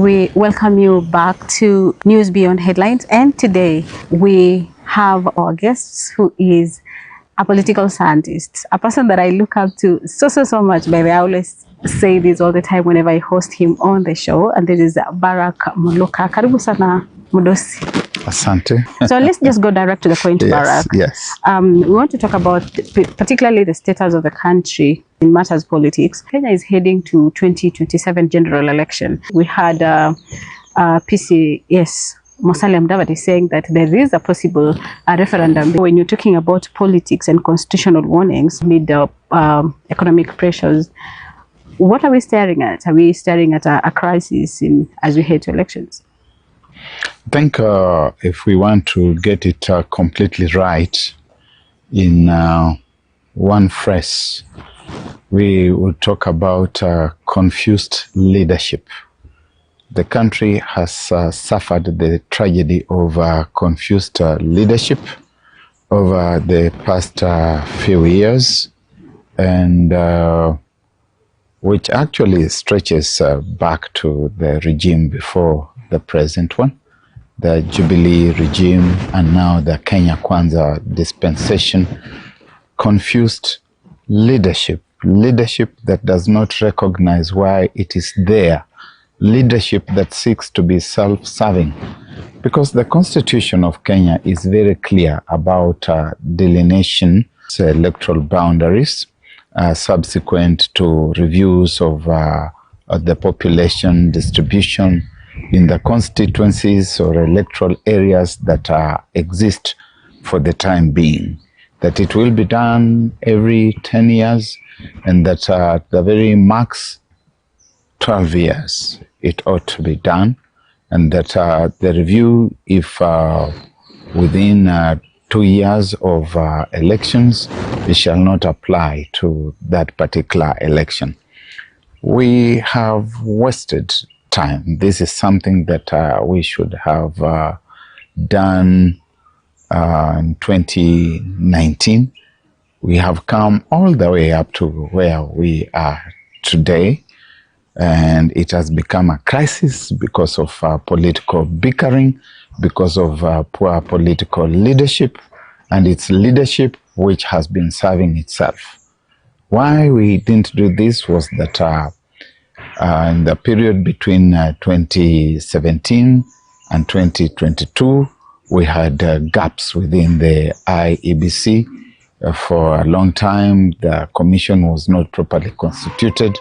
we welcome you back to News Beyond Headlines, and today we have our guest who is a political scientist, a person that I look up to so much. Baby, I always say this all the time whenever I host him on the show, and this is Barrack Muluka. Karibu sana Mudosi. Asante. So let's just go direct to the point, Yes, Barrack. yes. We want to talk about particularly the status of the country in matters politics. Kenya is heading to 2027 general election. We had PCS Musalia Mudavadi saying that there is a possible referendum. When you're talking about politics and constitutional warnings amid economic pressures, what are we staring at? Are we staring at a crisis as we head to elections? I think if we want to get it completely right in one phrase, we will talk about confused leadership. The country has suffered the tragedy of confused leadership over the past few years, and which actually stretches back to the regime before the present one, the Jubilee regime, and now the Kenya Kwanza dispensation. Confused leadership that does not recognize why it is there, leadership that seeks to be self-serving, because the constitution of Kenya is very clear about delineation, electoral boundaries, subsequent to reviews of the population distribution in the constituencies or electoral areas that exist for the time being, that it will be done every 10 years, and that at the very max 12 years it ought to be done, and that the review, if within 2 years of elections, it shall not apply to that particular election. We have wasted time. This is something that we should have done in 2019. We have come all the way up to where we are today, and it has become a crisis because of political bickering, because of poor political leadership, and its leadership which has been serving itself. Why we didn't do this was that in the period between 2017 and 2022, we had gaps within the IEBC. For a long time, the commission was not properly constituted.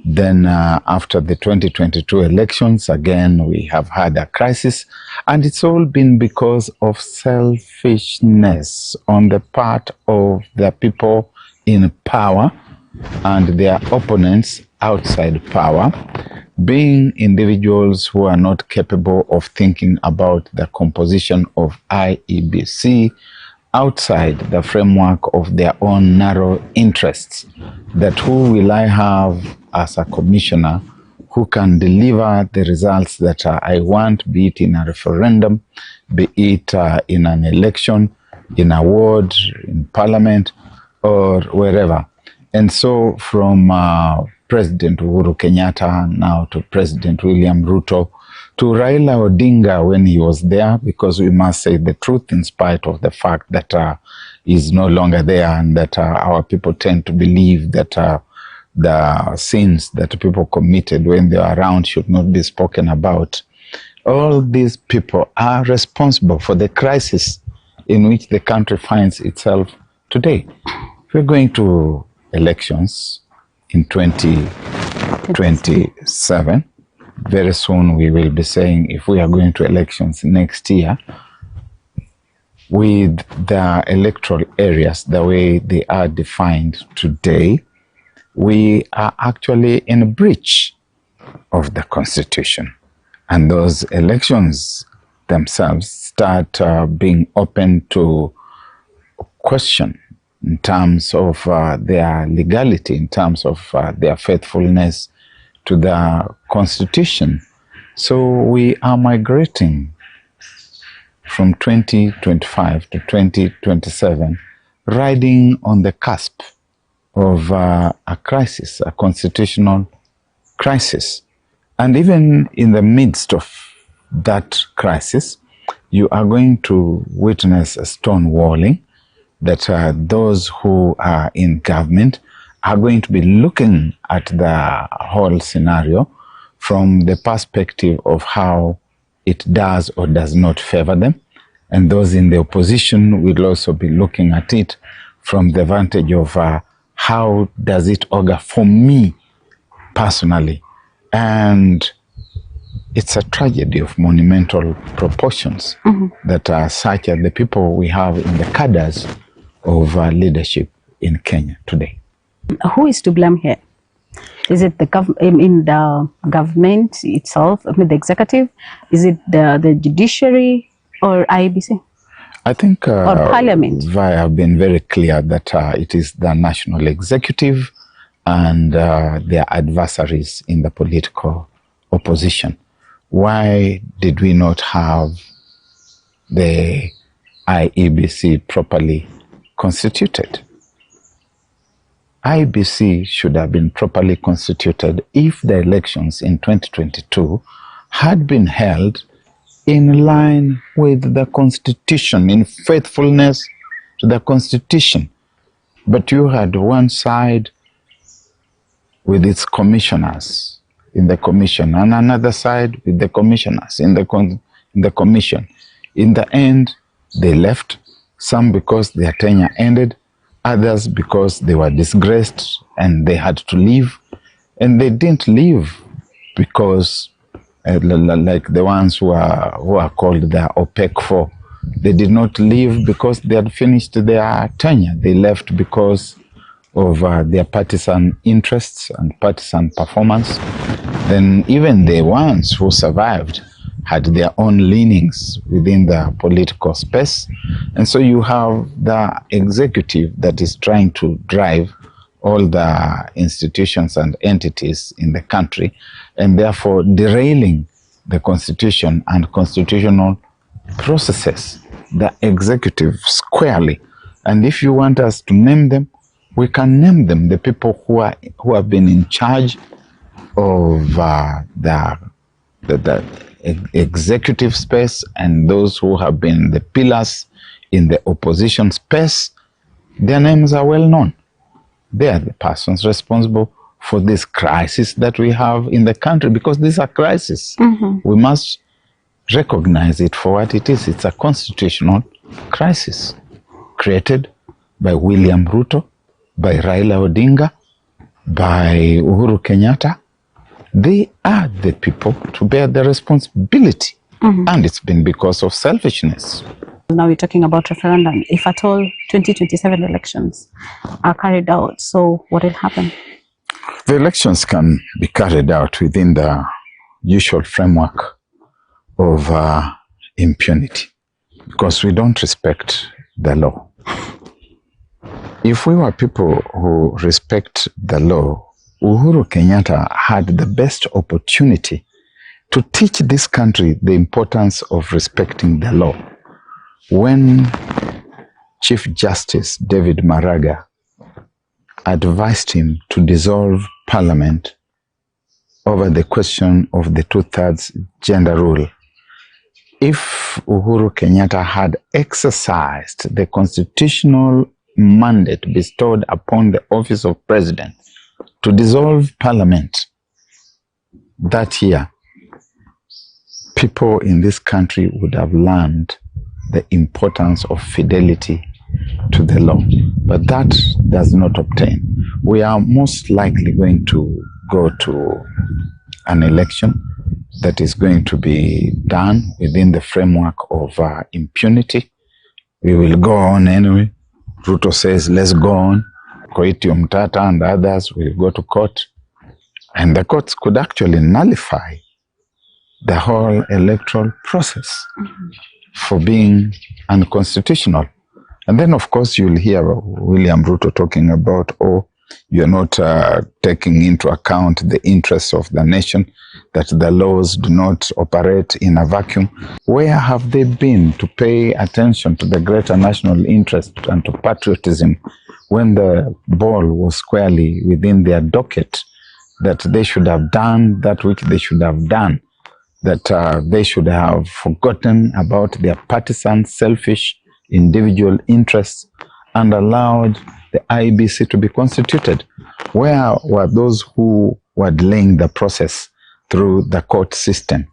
Then after the 2022 elections, again, we have had a crisis. And it's all been because of selfishness on the part of the people in power and their opponents outside power, being individuals who are not capable of thinking about the composition of IEBC outside the framework of their own narrow interests. That who will I have as a commissioner who can deliver the results that I want, be it in a referendum, be it in an election, in a ward, in parliament, or wherever. And so from President Uhuru Kenyatta now to President William Ruto to Raila Odinga when he was there, because we must say the truth in spite of the fact that he's no longer there, and that our people tend to believe that the sins that people committed when they were around should not be spoken about. All these people are responsible for the crisis in which the country finds itself today. We're going to elections in 2027. Very soon we will be saying if we are going to elections next year, with the electoral areas the way they are defined today, we are actually in a breach of the Constitution. And those elections themselves start being open to question in terms of their legality, in terms of their faithfulness to the Constitution. So we are migrating from 2025 to 2027, riding on the cusp of a crisis, a constitutional crisis. And even in the midst of that crisis, you are going to witness a stonewalling that those who are in government are going to be looking at the whole scenario from the perspective of how it does or does not favor them. And those in the opposition will also be looking at it from the vantage of how does it augur for me personally. And it's a tragedy of monumental proportions that are such as the people we have in the cadres of leadership in Kenya today. Who is to blame here? Is it the the government itself, the executive? Is it the judiciary or IEBC? I think or parliament? I have been very clear that it is the national executive and their adversaries in the political opposition. Why did we not have the IEBC properly constituted? IEBC should have been properly constituted if the elections in 2022 had been held in line with the Constitution, in faithfulness to the Constitution. But you had one side with its commissioners in the commission and another side with the commissioners in the commission. In the end, they left, some because their tenure ended, others because they were disgraced and they had to leave. And they didn't leave because, like the ones who are called the OPEC 4, they did not leave because they had finished their tenure. They left because of their partisan interests and partisan performance. Then even the ones who survived had their own leanings within the political space. And so you have the executive that is trying to drive all the institutions and entities in the country, and therefore derailing the constitution and constitutional processes, the executive squarely. And if you want us to name them, we can name them, the people who have been in charge of the executive space and those who have been the pillars in the opposition space. Their names are well known. They are the persons responsible for this crisis that we have in the country, because this is a crisis. We must recognize it for what it is. It's a constitutional crisis created by William Ruto, by Raila Odinga, by Uhuru Kenyatta. They are the people to bear the responsibility. And it's been because of selfishness. Now we're talking about referendum. If at all 2027 elections are carried out, so what will happen? The elections can be carried out within the usual framework of impunity, because we don't respect the law. If we were people who respect the law, Uhuru Kenyatta had the best opportunity to teach this country the importance of respecting the law. When Chief Justice David Maraga advised him to dissolve Parliament over the question of the 2/3 gender rule, if Uhuru Kenyatta had exercised the constitutional mandate bestowed upon the office of president to dissolve Parliament that year, people in this country would have learned the importance of fidelity to the law. But that does not obtain. We are most likely going to go to an election that is going to be done within the framework of impunity. We will go on anyway. Ruto says, let's go on. Koiti Omtata and others will go to court. And the courts could actually nullify the whole electoral process for being unconstitutional. And then, of course, you'll hear William Ruto talking about, oh, you're not taking into account the interests of the nation, that the laws do not operate in a vacuum. Where have they been to pay attention to the greater national interest and to patriotism when the ball was squarely within their docket that they should have done that which they should have done, that they should have forgotten about their partisan, selfish, individual interests and allowed the IEBC to be constituted? Where were those who were delaying the process through the court system?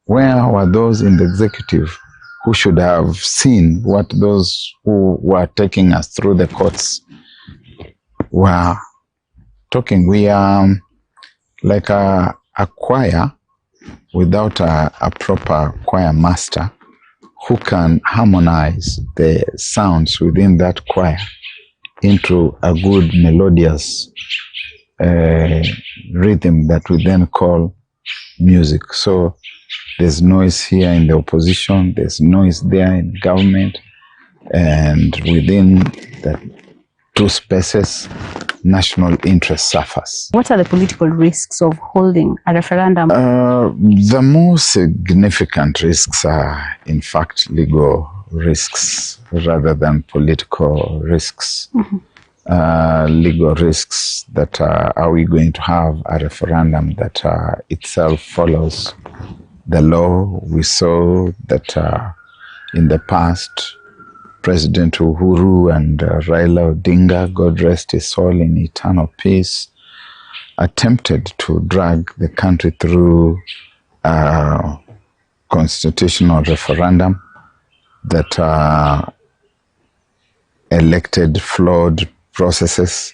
Where were those in the executive who should have seen what those who were taking us through the courts were talking? We are like a choir without a proper choir master who can harmonize the sounds within that choir into a good melodious rhythm that we then call music. So there's noise here in the opposition, there's noise there in government, and within the two spaces, national interest suffers. What are the political risks of holding a referendum? The most significant risks are, in fact, legal risks rather than political risks. Legal risks that are we going to have a referendum that itself follows the law? We saw that in the past, President Uhuru and Raila Odinga, God rest his soul in eternal peace, attempted to drag the country through a constitutional referendum that elected flawed processes,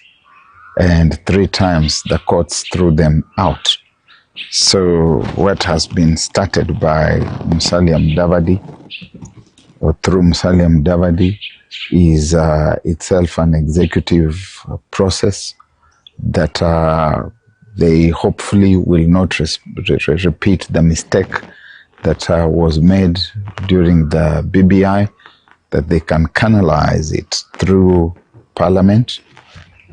and 3 times the courts threw them out. So what has been started by Musalia Mudavadi, or through Musalia Mudavadi, is itself an executive process that they hopefully will not repeat the mistake that was made during the BBI, that they can canalize it through Parliament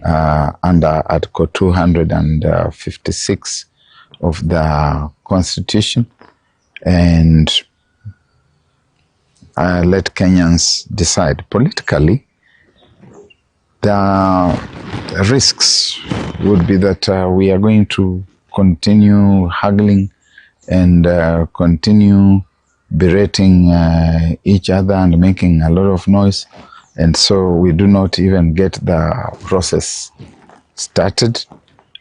under Article 256 of the Constitution, and let Kenyans decide. Politically, the risks would be that we are going to continue haggling and continue berating each other and making a lot of noise, and so we do not even get the process started.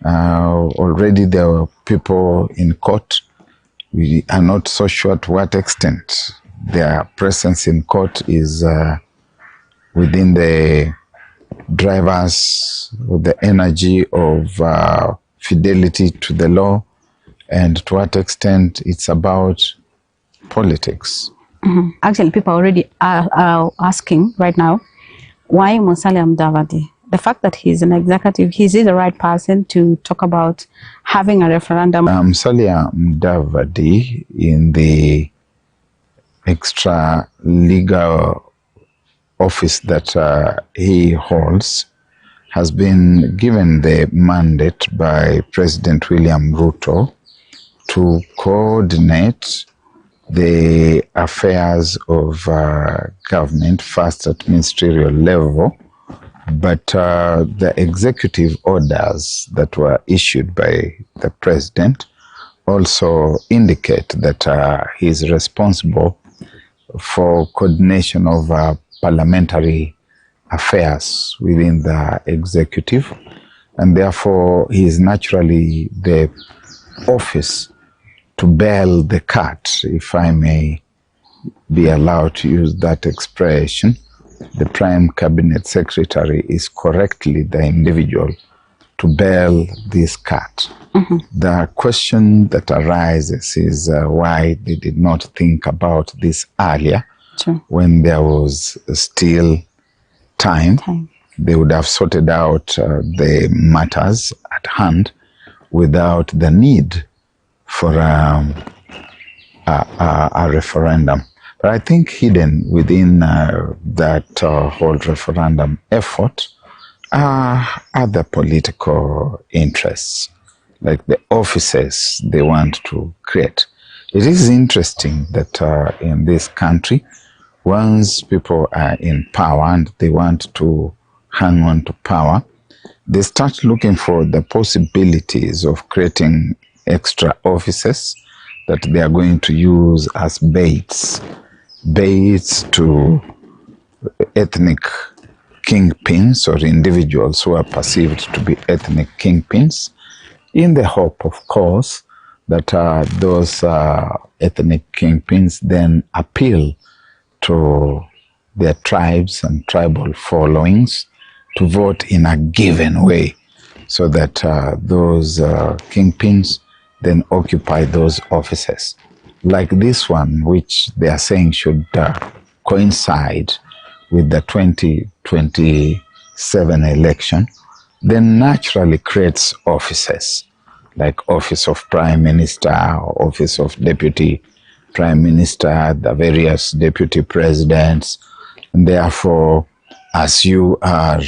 Already there are people in court. We are not so sure to what extent their presence in court is within the drivers with the energy of fidelity to the law, and to what extent it's about politics. Actually, people already are asking right now, why Musalia Mudavadi? The fact that he's an executive, is he the right person to talk about having a referendum? Musalia Mudavadi, in the extra legal office that he holds, has been given the mandate by President William Ruto to coordinate the affairs of government, first at ministerial level, but the executive orders that were issued by the president also indicate that he is responsible for coordination of parliamentary affairs within the executive, and therefore he is naturally the office to bail the cat, if I may be allowed to use that expression. The Prime Cabinet Secretary is correctly the individual to bail this cat. The question that arises is why they did not think about this earlier. Sure. When there was still time. They would have sorted out the matters at hand without the need for a referendum. But I think hidden within that whole referendum effort are other political interests, like the offices they want to create. It is interesting that in this country, once people are in power and they want to hang on to power, they start looking for the possibilities of creating extra offices that they are going to use as baits to ethnic kingpins or individuals who are perceived to be ethnic kingpins, in the hope, of course, that those ethnic kingpins then appeal to their tribes and tribal followings to vote in a given way, so that those kingpins then occupy those offices. Like this one, which they are saying should coincide with the 2027 election, then naturally creates offices like Office of Prime Minister, Office of Deputy Prime Minister, the various deputy presidents. And therefore, as you are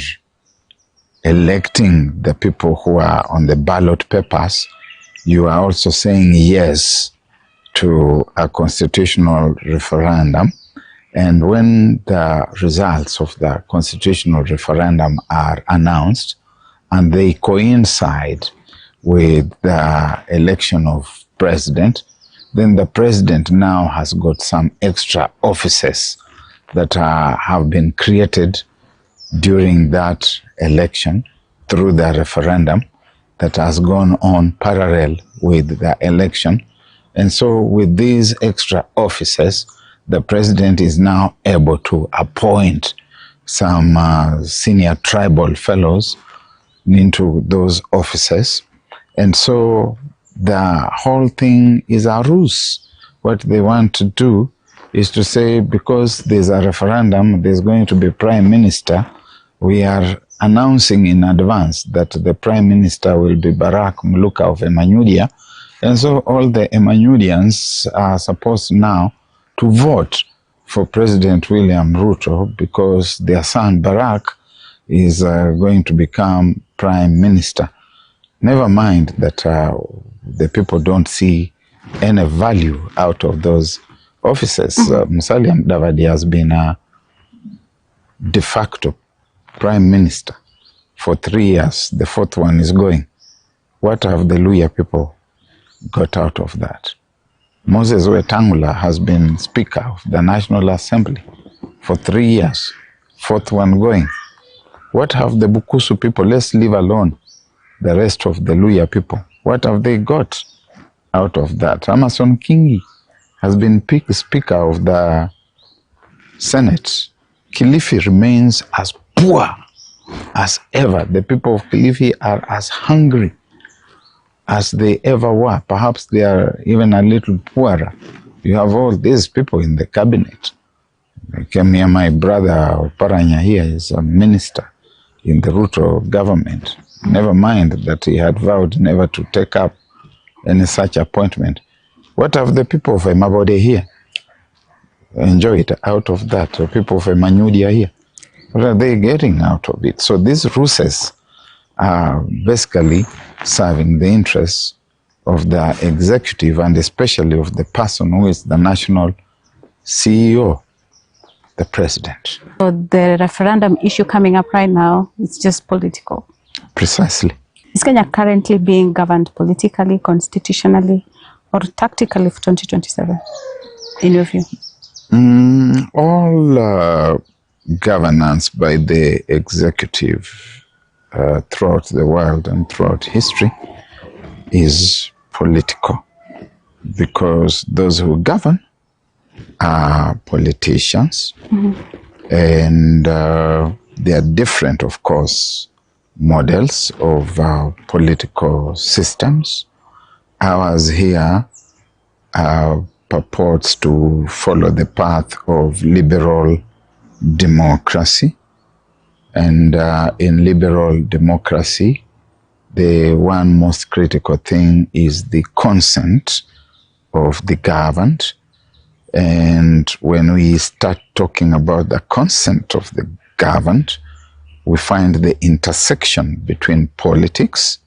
electing the people who are on the ballot papers, you are also saying yes to a constitutional referendum. And when the results of the constitutional referendum are announced and they coincide with the election of president, then the president now has got some extra offices that have been created during that election through the referendum that has gone on parallel with the election. And so with these extra offices, the president is now able to appoint some senior tribal fellows into those offices. And so the whole thing is a ruse. What they want to do is to say, because there's a referendum, there's going to be prime minister, we are announcing in advance that the prime minister will be Barrack Muluka of Emmanuel. And so all the Emmanuelians are supposed now to vote for President William Ruto, because their son Barrack is going to become prime minister. Never mind that the people don't see any value out of those offices. Musalia Mudavadi has been a de facto prime minister for 3 years. The fourth one is going. What have the Luhya people got out of that? Moses Wetangula has been Speaker of the National Assembly for 3 years. Fourth one going. What have the Bukusu people, let's leave alone the rest of the Luhya people, what have they got out of that? Amason Kingi has been Speaker of the Senate. Kilifi remains as poor as ever. The people of Kilifi are as hungry as they ever were. Perhaps they are even a little poorer. You have all these people in the cabinet. I came here, my brother Paranya here is a minister in the Ruto government. Never mind that he had vowed never to take up any such appointment. What have the people of Emabode here enjoyed out of that? The people of Emmanuel here, what are they getting out of it? So these ruses are basically serving the interests of the executive, and especially of the person who is the national CEO, the president. So the referendum issue coming up right now is just political. Precisely. Is Kenya currently being governed politically, constitutionally, or tactically for 2027, in your view? All governance by the executive throughout the world and throughout history is political, because those who govern are politicians, and they are different, of course, models of political systems. Ours here purports to follow the path of liberal democracy. And in liberal democracy, the one most critical thing is the consent of the governed. And when we start talking about the consent of the governed, we find the intersection between politics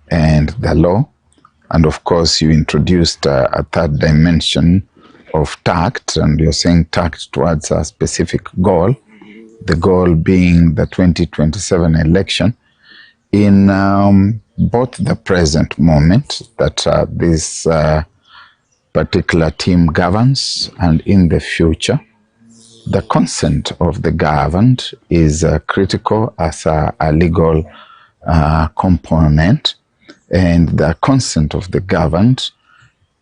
and the law. And of course, you introduced a third dimension of tact, and you're saying tact towards a specific goal, the goal being the 2027 election. in both the present moment that this particular team governs and in the future, the consent of the governed is critical as a legal component, and the consent of the governed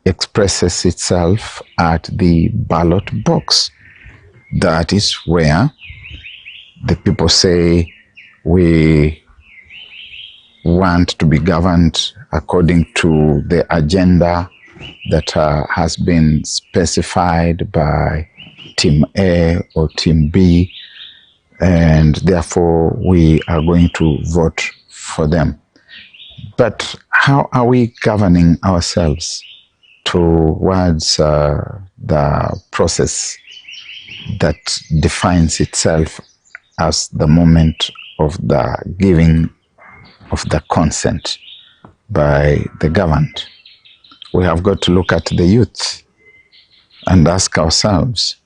expresses itself at the ballot box. That is where the people say we want to be governed according to the agenda that has been specified by Team A or Team B, and therefore we are going to vote for them. But how are we governing ourselves towards the process that defines itself as the moment of the giving of the consent by the governed? We have got to look at the youth and ask ourselves,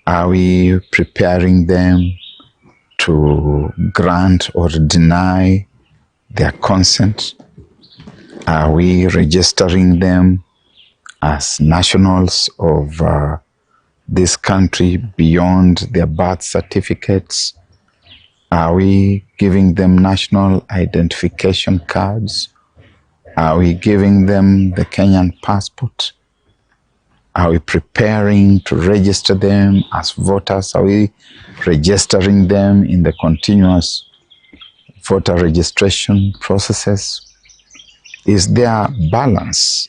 are we preparing them to grant or deny their consent? Are we registering them as nationals of this country beyond their birth certificates? Are we giving them national identification cards? Are we giving them the Kenyan passport? Are we preparing to register them as voters? Are we registering them in the continuous voter registration processes? Is there balance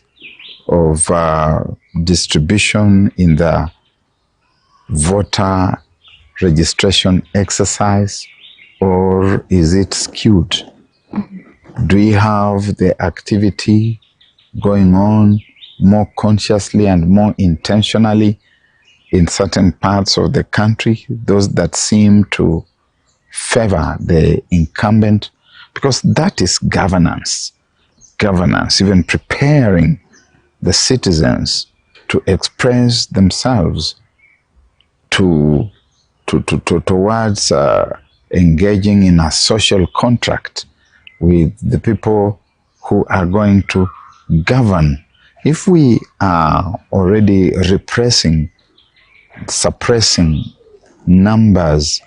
of distribution in the voter registration exercise, or is it skewed? Do we have the activity going on more consciously and more intentionally in certain parts of the country, those that seem to favor the incumbent? Because that is governance. Governance, even preparing the citizens to express themselves towards engaging in a social contract with the people who are going to govern. If we are already suppressing numbers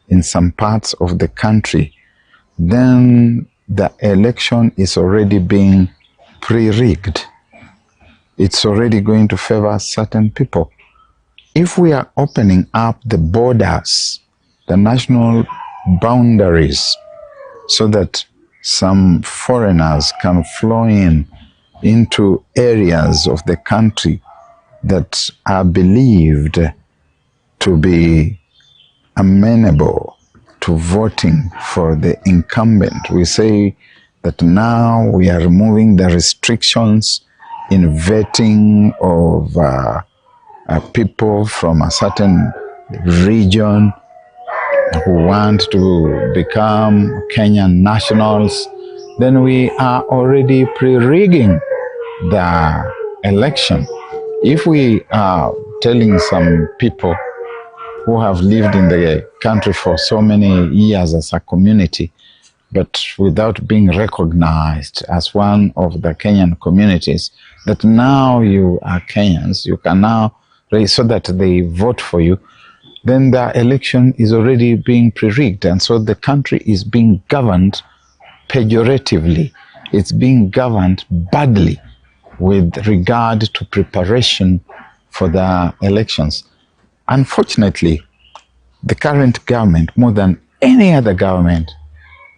in some parts of the country, then the election is already being pre-rigged. It's already going to favor certain people. If we are opening up the borders, the national boundaries, so that some foreigners can flow into areas of the country that are believed to be amenable to voting for the incumbent, we say that now we are removing the restrictions in vetting of people from a certain region who want to become Kenyan nationals. Then we are already pre-rigging the election. If we are telling some people who have lived in the country for so many years as a community, but without being recognized as one of the Kenyan communities, that now you are Kenyans, you can now raise so that they vote for you, then the election is already being pre-rigged. And so the country is being governed pejoratively. It's being governed badly with regard to preparation for the elections. Unfortunately, the current government, more than any other government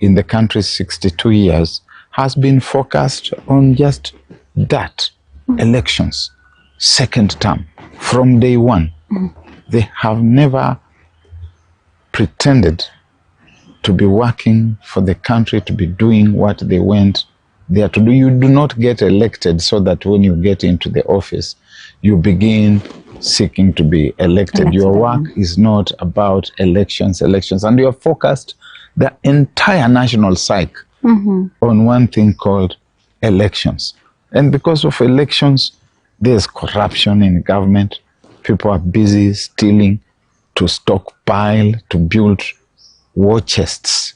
in the country's 62 years, has been focused on just that, elections, second term, from day one. They have never pretended to be working for the country, to be doing what they went there to do. You do not get elected so that when you get into the office, you begin seeking to be elected. Your work is not about elections, and you are focused the entire national psyche on one thing called elections. And because of elections, there's corruption in government. People are busy stealing to stockpile, to build war chests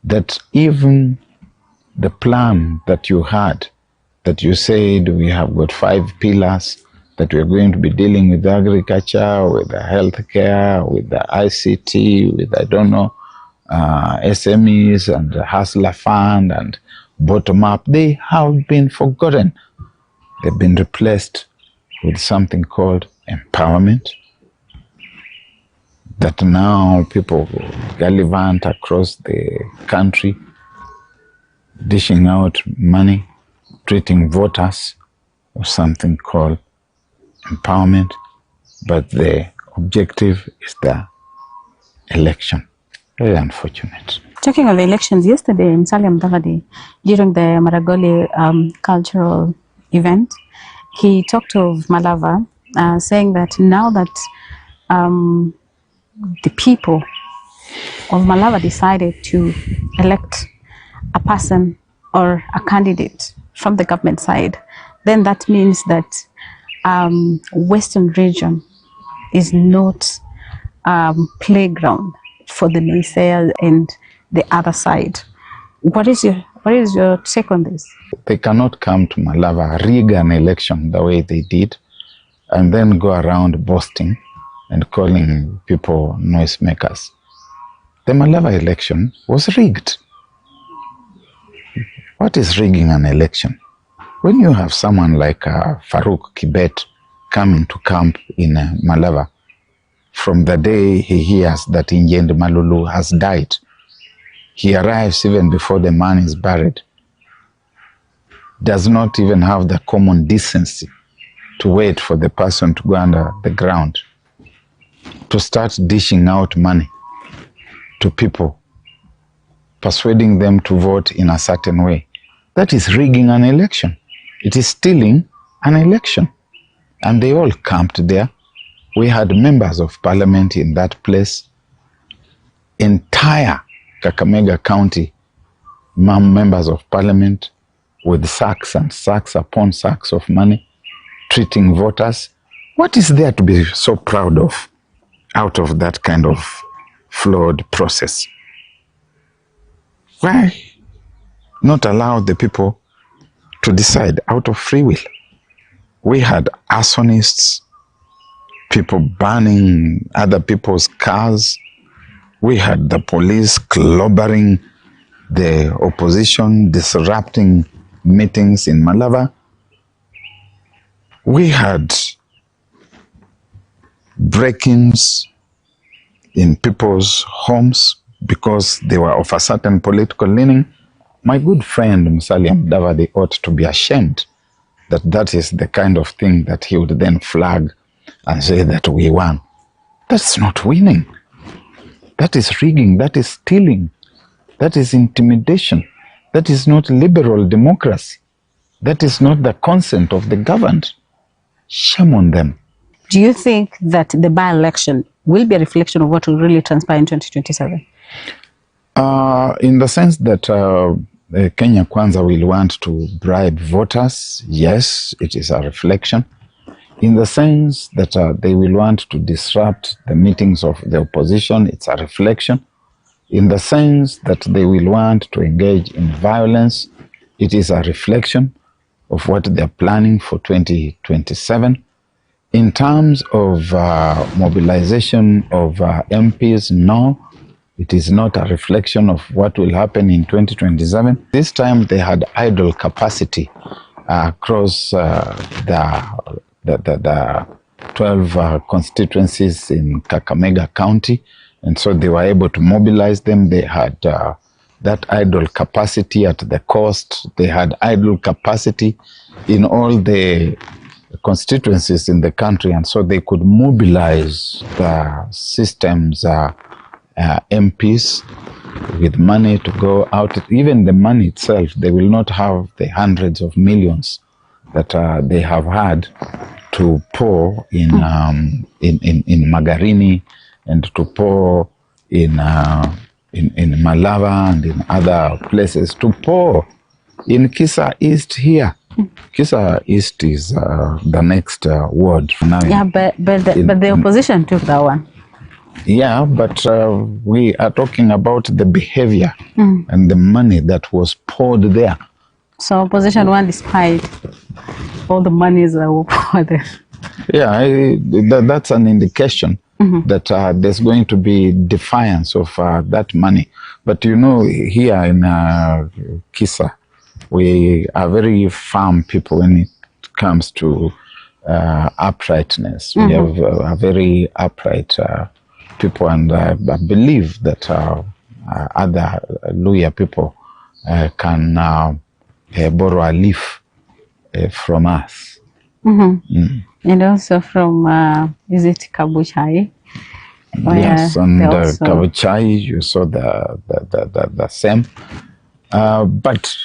that even the plan that you had, that you said we have got 5 pillars, that we're going to be dealing with agriculture, with the healthcare, with the ICT, with, I don't know, SMEs and the Hustler Fund and bottom up, they have been forgotten. They've been replaced with something called empowerment, that now people gallivant across the country, dishing out money, treating voters with something called empowerment, but the objective is the election. Very unfortunate. Talking of elections, yesterday in Musalia Mudavadi, during the Maragoli cultural event, he talked of Malava, saying that now that the people of Malava decided to elect a person or a candidate from the government side, then that means that Western region is not playground for the naysayers and the other side. What is your take on this? They cannot come to Malava, rig an election the way they did, and then go around boasting and calling people noisemakers. The Malava election was rigged. What is rigging an election? When you have someone like Farouk Kibet coming to camp in Malava, from the day he hears that Injend Malulu has died, he arrives even before the man is buried, does not even have the common decency to wait for the person to go under the ground, to start dishing out money to people, persuading them to vote in a certain way. That is rigging an election. It is stealing an election. And they all camped there. We had members of parliament in that place. Entire Kakamega County members of parliament with sacks and sacks upon sacks of money, treating voters. What is there to be so proud of out of that kind of flawed process? Why not allow the people to decide out of free will? We had arsonists, people burning other people's cars. We had the police clobbering the opposition, disrupting meetings in Malava. We had break-ins in people's homes because they were of a certain political leaning. My good friend Musalia Mudavadi ought to be ashamed that that is the kind of thing that he would then flag and say that we won. That's not winning. That is rigging, that is stealing, that is intimidation, that is not liberal democracy, that is not the consent of the governed. Shame on them. Do you think that the by-election will be a reflection of what will really transpire in 2027? In the sense that Kenya Kwanza will want to bribe voters, yes, it is a reflection. In the sense that they will want to disrupt the meetings of the opposition, it's a reflection. In the sense that they will want to engage in violence, it is a reflection of what they're planning for 2027. In terms of mobilization of MPs, no, it is not a reflection of what will happen in 2027. This time they had idle capacity across the 12 constituencies in Kakamega County, and so they were able to mobilize them. They had that idle capacity at the coast. They had idle capacity in all the constituencies in the country, and so they could mobilize the system's MPs with money to go out. Even the money itself, they will not have the hundreds of millions that they have had to pour in Magarini and to pour in Malava and in other places, to pour in Kisa East here. Kisa East is the next ward. Yeah, but the opposition took that one. Yeah, but we are talking about the behavior and the money that was poured there. So opposition won despite all the monies that were poured there. Yeah, that's an indication that there's going to be defiance of that money. But you know, here in Kisa, we are very firm people when it comes to uprightness. We have a very upright people, and I believe that other Luya people can borrow a leaf from us. And also from, is it Kabuchai? Yes, Where and they also... Kabuchai, you saw the same. But,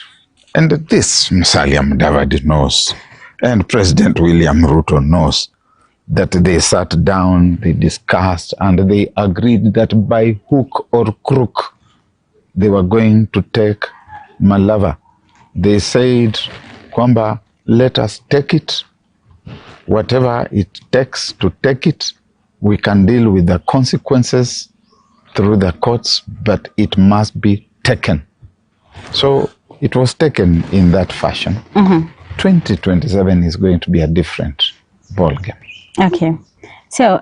and this Musalia Mudavadi knows, and President William Ruto knows, that they sat down, they discussed, and they agreed that by hook or crook, they were going to take Malava. They said, Kwamba, let us take it, whatever it takes to take it. We can deal with the consequences through the courts, but it must be taken. So it was taken in that fashion. 2027 is going to be a different ballgame. Okay. So,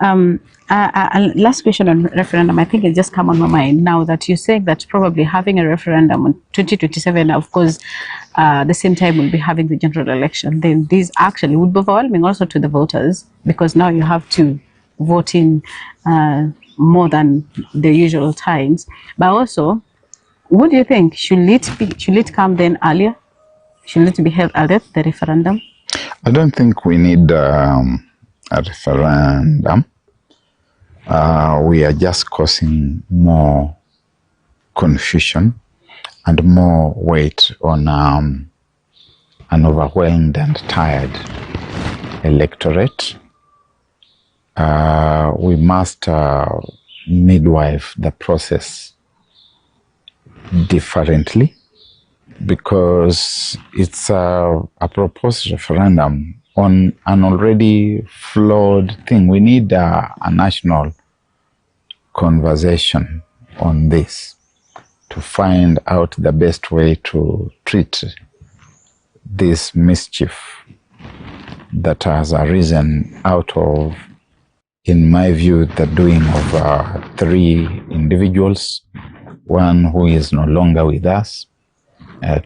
last question on referendum. I think it just come on my mind now that you say that probably having a referendum on 2027, of course, the same time we'll be having the general election. Then this actually would be overwhelming also to the voters, because now you have to vote in more than the usual times. But also, what do you think? Should it come then earlier? Should it be held earlier, the referendum? I don't think we need a referendum. We are just causing more confusion and more weight on an overwhelmed and tired electorate. We must midwife the process differently, because it's a proposed referendum on an already flawed thing. We need a national conversation on this to find out the best way to treat this mischief that has arisen out of, in my view, the doing of 3 individuals, one who is no longer with us,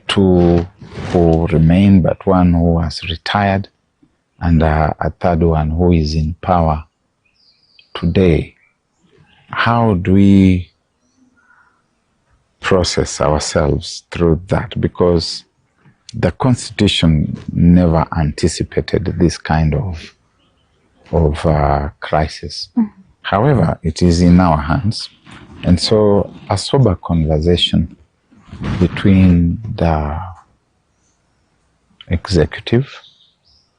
2 who remain, but 1 who has retired, and a 3rd one who is in power today. How do we process ourselves through that? Because the Constitution never anticipated this kind of crisis. However, it is in our hands. And so a sober conversation between the executive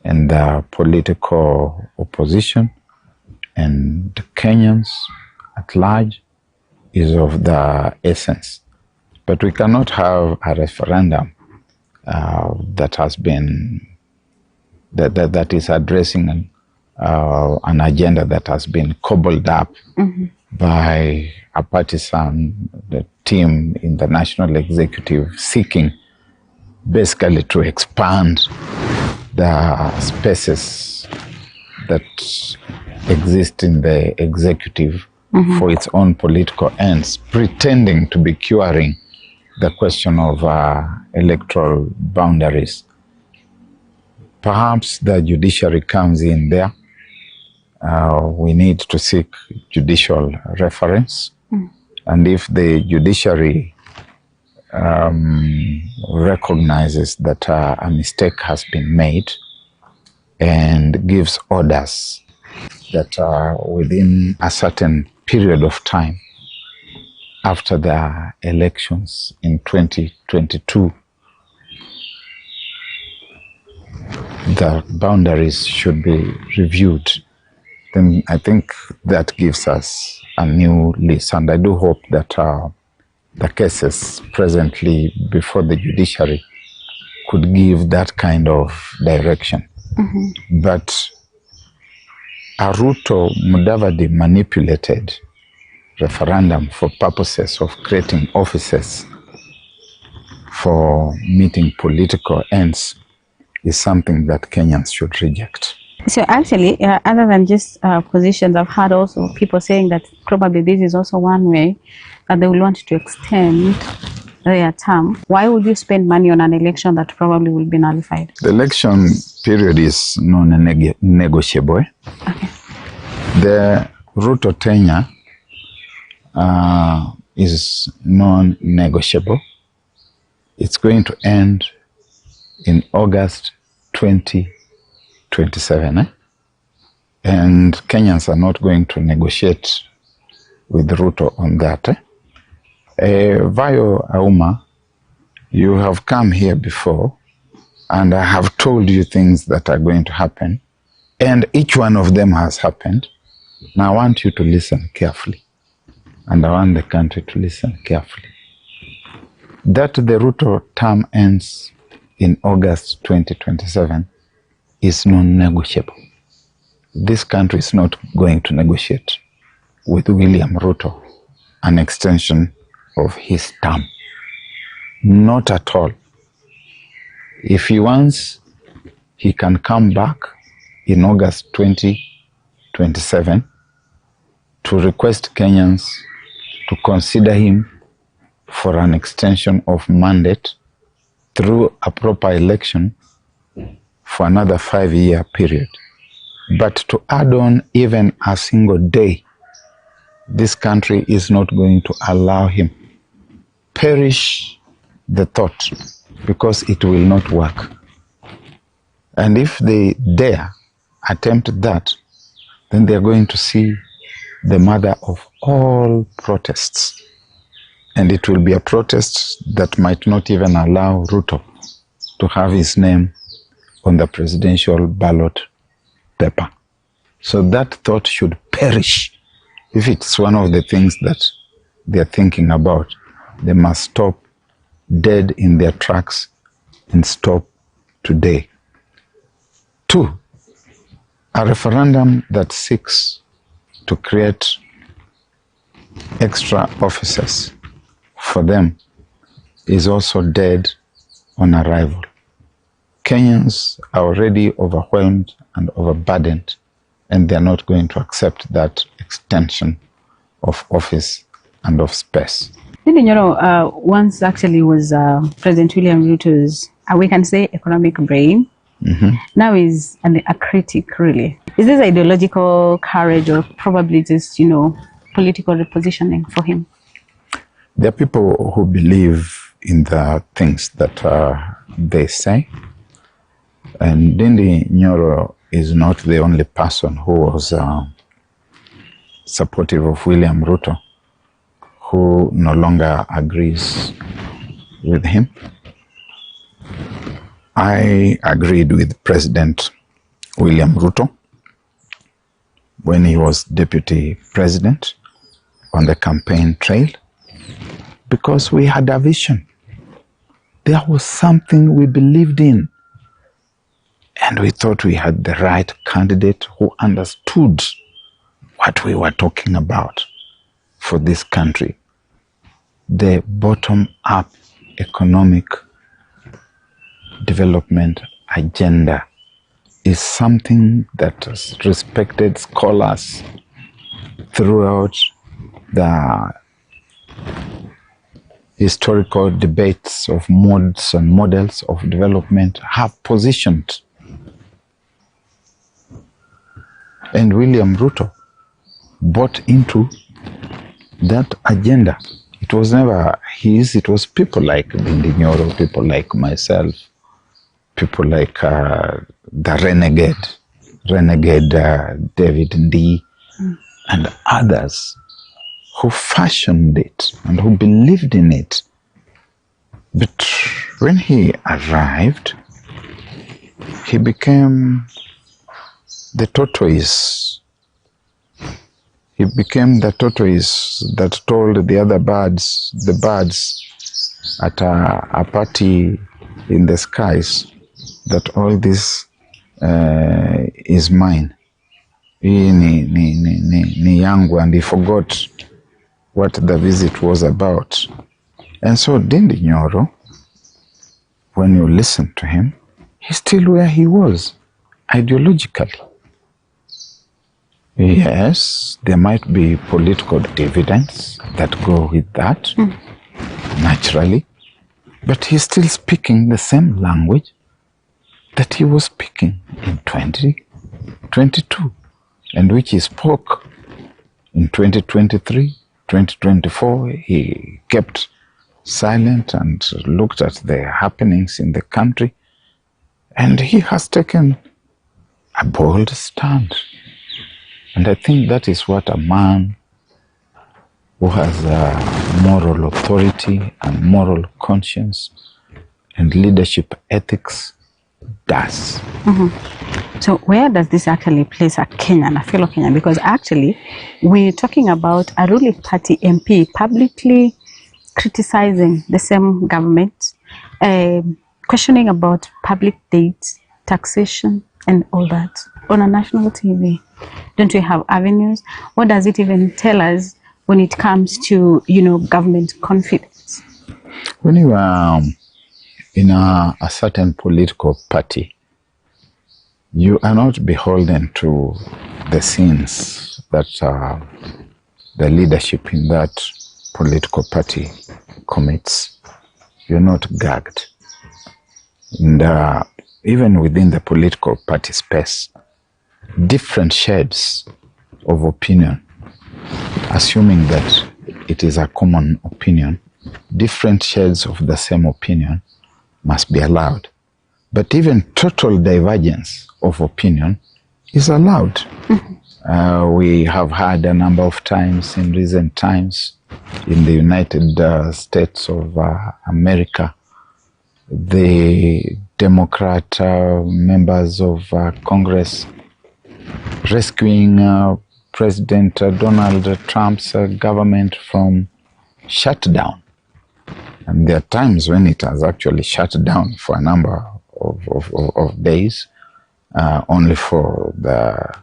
and the political opposition and the Kenyans at large is of the essence. But we cannot have a referendum that has been, that is addressing an agenda that has been cobbled up by a partisan team in the national executive, seeking basically to expand the spaces that exist in the executive for its own political ends, pretending to be curing the question of electoral boundaries. Perhaps the judiciary comes in there. We need to seek judicial reference. And if the judiciary recognizes that a mistake has been made and gives orders that within a certain period of time after the elections in 2022, the boundaries should be reviewed, then I think that gives us a new list. And I do hope that the cases presently before the judiciary could give that kind of direction. But Ruto Mudavadi manipulated referendum for purposes of creating offices for meeting political ends is something that Kenyans should reject. So actually, other than just positions, I've heard also people saying that probably this is also one way that they will want to extend their term. Why would you spend money on an election that probably will be nullified? The election period is non-negotiable. Okay. The Ruto tenure is non-negotiable. It's going to end in August 2027. And Kenyans are not going to negotiate with Ruto on that. Vayo Auma, you have come here before, and I have told you things that are going to happen, and each one of them has happened. Now I want you to listen carefully, and I want the country to listen carefully. That the Ruto term ends in August 2027 is non-negotiable. This country is not going to negotiate with William Ruto an extension of his term. Not at all. If he wants, he can come back in August 2027 to request Kenyans to consider him for an extension of mandate through a proper election for another 5-year period. But to add on even a single day, this country is not going to allow him. Perish the thought, because it will not work. And if they dare attempt that, then they are going to see the mother of all protests. And it will be a protest that might not even allow Ruto to have his name on the presidential ballot paper. So that thought should perish. If it's one of the things that they're thinking about, they must stop dead in their tracks and stop today. 2, a referendum that seeks to create extra offices for them is also dead on arrival. Kenyans are already overwhelmed and overburdened, and they're not going to accept that extension of office and of space. Once actually was President William Ruto's, we can say, economic brain. Mm-hmm. Now is a critic, really. Is this ideological courage or probably just, political repositioning for him? There are people who believe in the things that they say. And Ndindi Nyoro is not the only person who was supportive of William Ruto, who no longer agrees with him. I agreed with President William Ruto when he was deputy president on the campaign trail, because we had a vision. There was something we believed in, and we thought we had the right candidate who understood what we were talking about for this country. The bottom-up economic development agenda is something that has respected scholars throughout the historical debates of modes and models of development have positioned. And William Ruto bought into that agenda. It was never his, it was people like Ndindi Nyoro, people like myself, people like the renegade David Ndii, and others who fashioned it and who believed in it. But when he arrived, he became the tortoise. He became the tortoise that told the other birds, the birds at a party in the skies, that all this is mine. Ni yangu, and he forgot what the visit was about. And so Dindi Nyoro, when you listen to him, he's still where he was, ideologically. Yes, there might be political dividends that go with that, naturally, but he's still speaking the same language that he was speaking in 2022, and which he spoke in 2023, 2024. He kept silent and looked at the happenings in the country, and he has taken a bold stand. And I think that is what a man who has a moral authority and moral conscience and leadership ethics does. So where does this actually place a Kenyan, a fellow Kenyan? Because actually we're talking about a ruling party MP publicly criticizing the same government, questioning about public debt, taxation, and all that on a national TV. Don't we have avenues? What does it even tell us when it comes to, government confidence? When you are in a certain political party, you are not beholden to the sins that the leadership in that political party commits. You're not gagged. And even within the political party space, different shades of opinion, assuming that it is a common opinion, different shades of the same opinion must be allowed. But even total divergence of opinion is allowed. We have had a number of times in recent times in the United States of America, the Democrat members of Congress rescuing President Donald Trump's government from shutdown. And there are times when it has actually shut down for a number of days, only for the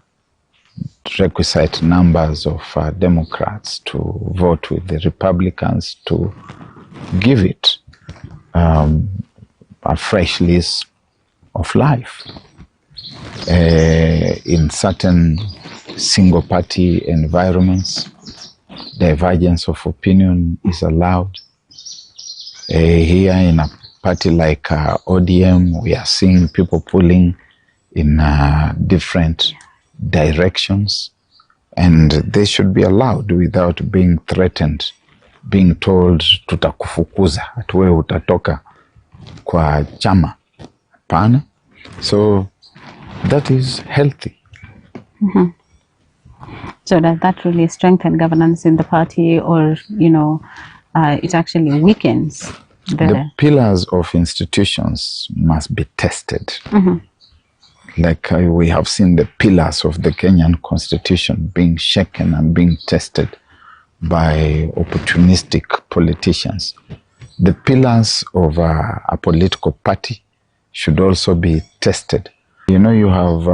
requisite numbers of Democrats to vote with the Republicans to give it a fresh lease of life. In certain single-party environments, divergence of opinion is allowed. Here in a party like ODM, we are seeing people pulling in different directions, and they should be allowed without being threatened, being told tutakufukuza, atuwe utatoka kwa chama. Pana. So that is healthy. So does that really strengthen governance in the party, or, it actually weakens The pillars of institutions must be tested. Like we have seen the pillars of the Kenyan constitution being shaken and being tested by opportunistic politicians. The pillars of a political party should also be tested. You have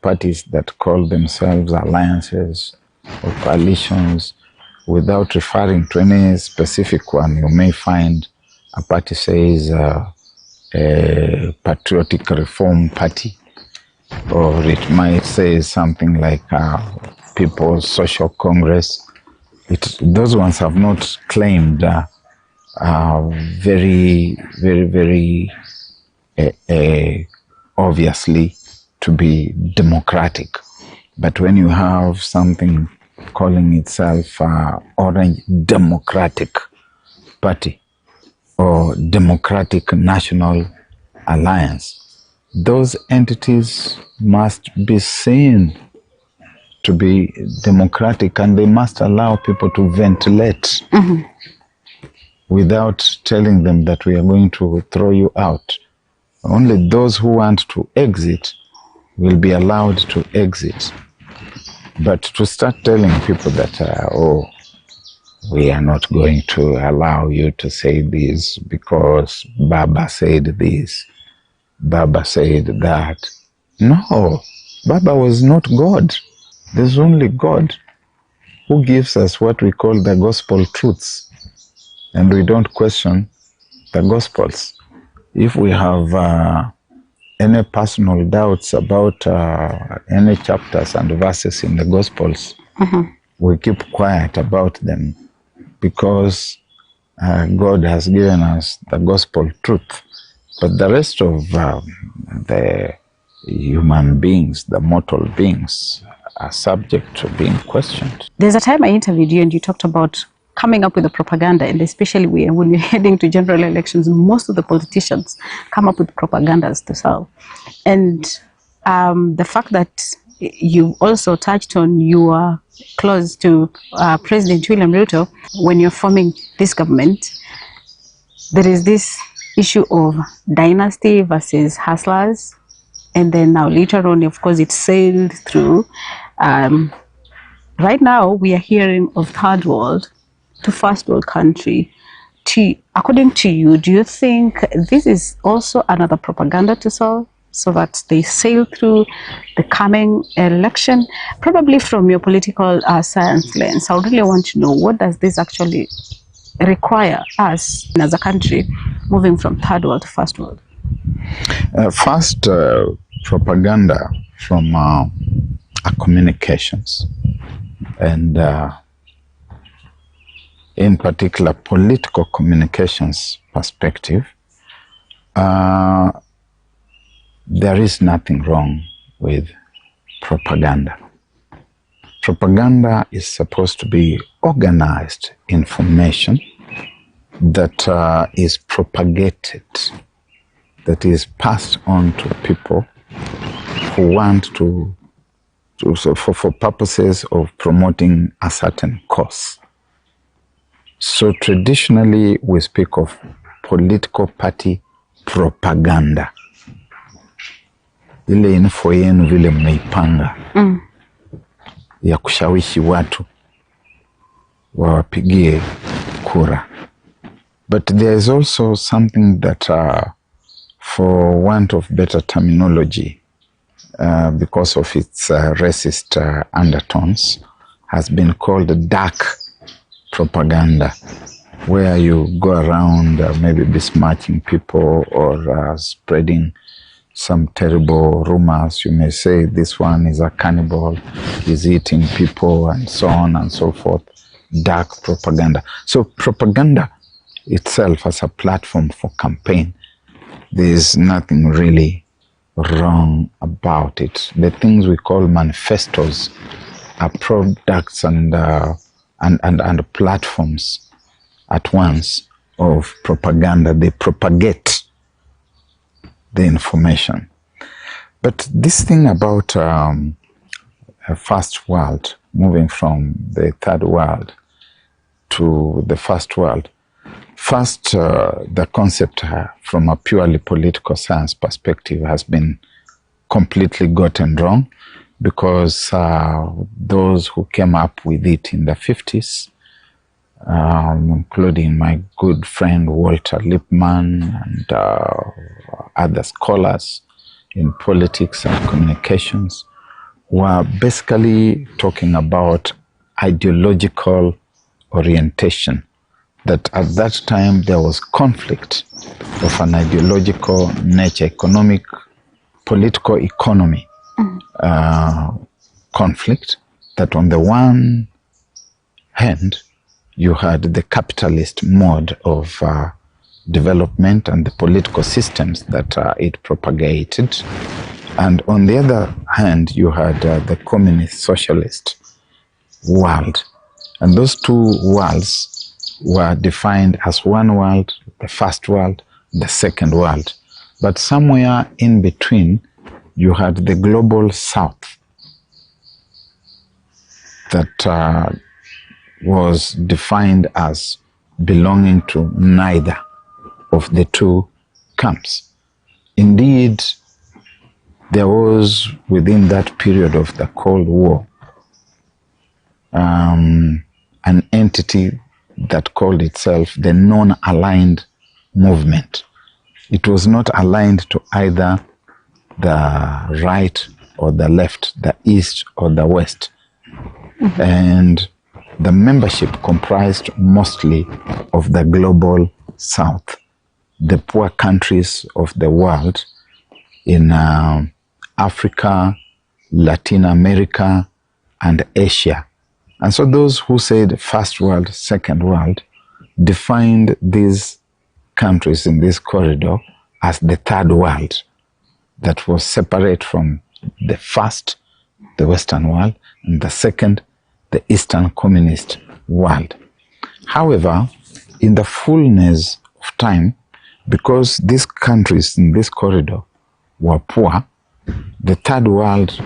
parties that call themselves alliances or coalitions without referring to any specific one. You may find a party says a Patriotic Reform Party, or it might say something like People's Social Congress. Those ones have not claimed very, very, very obviously to be democratic. But when you have something calling itself Orange Democratic Party or Democratic National Alliance, those entities must be seen to be democratic, and they must allow people to ventilate without telling them that we are going to throw you out. Only those who want to exit will be allowed to exit. But to start telling people that, we are not going to allow you to say this because Baba said this, Baba said that. No, Baba was not God. There's only God. who gives us what we call the gospel truths, and we don't question the gospels. If we have any personal doubts about any chapters and verses in the gospels, we keep quiet about them, because God has given us the gospel truth. But the rest of the human beings, the mortal beings, are subject to being questioned. There's a time I interviewed you and you talked about coming up with a propaganda, and especially when you're heading to general elections, most of the politicians come up with propagandas to sell. And the fact that you also touched on, you are close to President William Ruto. When you're forming this government, there is this issue of dynasty versus hustlers, and then now later on, of course, it sailed through. Right now, we are hearing of third world to first world country. According to you, do you think this is also another propaganda to sell, so that they sail through the coming election? Probably from your political science lens, I would really want to know, what does this actually require us as a country moving from third world to first world? First, propaganda from our communications, and in particular political communications perspective, there is nothing wrong with propaganda. Propaganda is supposed to be organized information that is propagated, that is passed on to people who want for purposes of promoting a certain cause. So traditionally we speak of political party propaganda. Ile info yenu vile mmeipanga ya kushawishi watu wawapigie kura. But there is also something that for want of better terminology, because of its racist undertones, has been called dark propaganda, where you go around maybe besmirching people or spreading some terrible rumors. You may say this one is a cannibal, is eating people, and so on and so forth. Dark propaganda. So propaganda itself as a platform for campaign, there is nothing really wrong about it. The things we call manifestos are products and platforms at once of propaganda. They propagate the information. But this thing about a first world, moving from the third world to the first world, first, the concept from a purely political science perspective has been completely gotten wrong, because those who came up with it in the 50s, including my good friend Walter Lippmann and other scholars in politics and communications, were basically talking about ideological orientation. That at that time there was conflict of an ideological nature, economic, political economy conflict, that on the one hand you had the capitalist mode of development and the political systems that it propagated, and on the other hand you had the communist socialist world. And those two worlds were defined as one world, the first world, the second world. But somewhere in between, you had the global south that was defined as belonging to neither of the two camps. Indeed, there was, within that period of the Cold War, an entity that called itself the non-aligned movement. It was not aligned to either the right or the left, the east or the west. And the membership comprised mostly of the global south, the poor countries of the world in Africa, Latin America, and Asia. And so those who said first world, second world, defined these countries in this corridor as the third world that was separate from the first, the Western world, and the second, the Eastern communist world. However, in the fullness of time, because these countries in this corridor were poor, the third world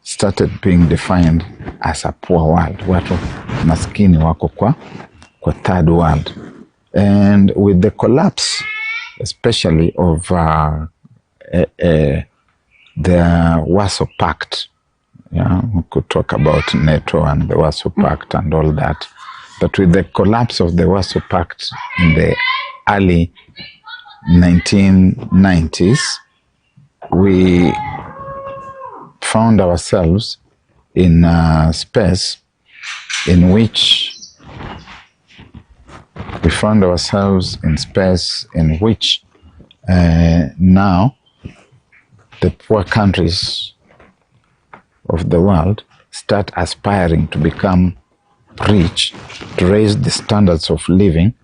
started being defined as a poor world. Watu maskini wako kwa third world. And with the collapse, especially of the Warsaw Pact, yeah, we could talk about NATO and the Warsaw Pact and all that. But with the collapse of the Warsaw Pact in the early 1990s, we found ourselves in a space in which now the poor countries of the world start aspiring to become rich, to raise the standards of living,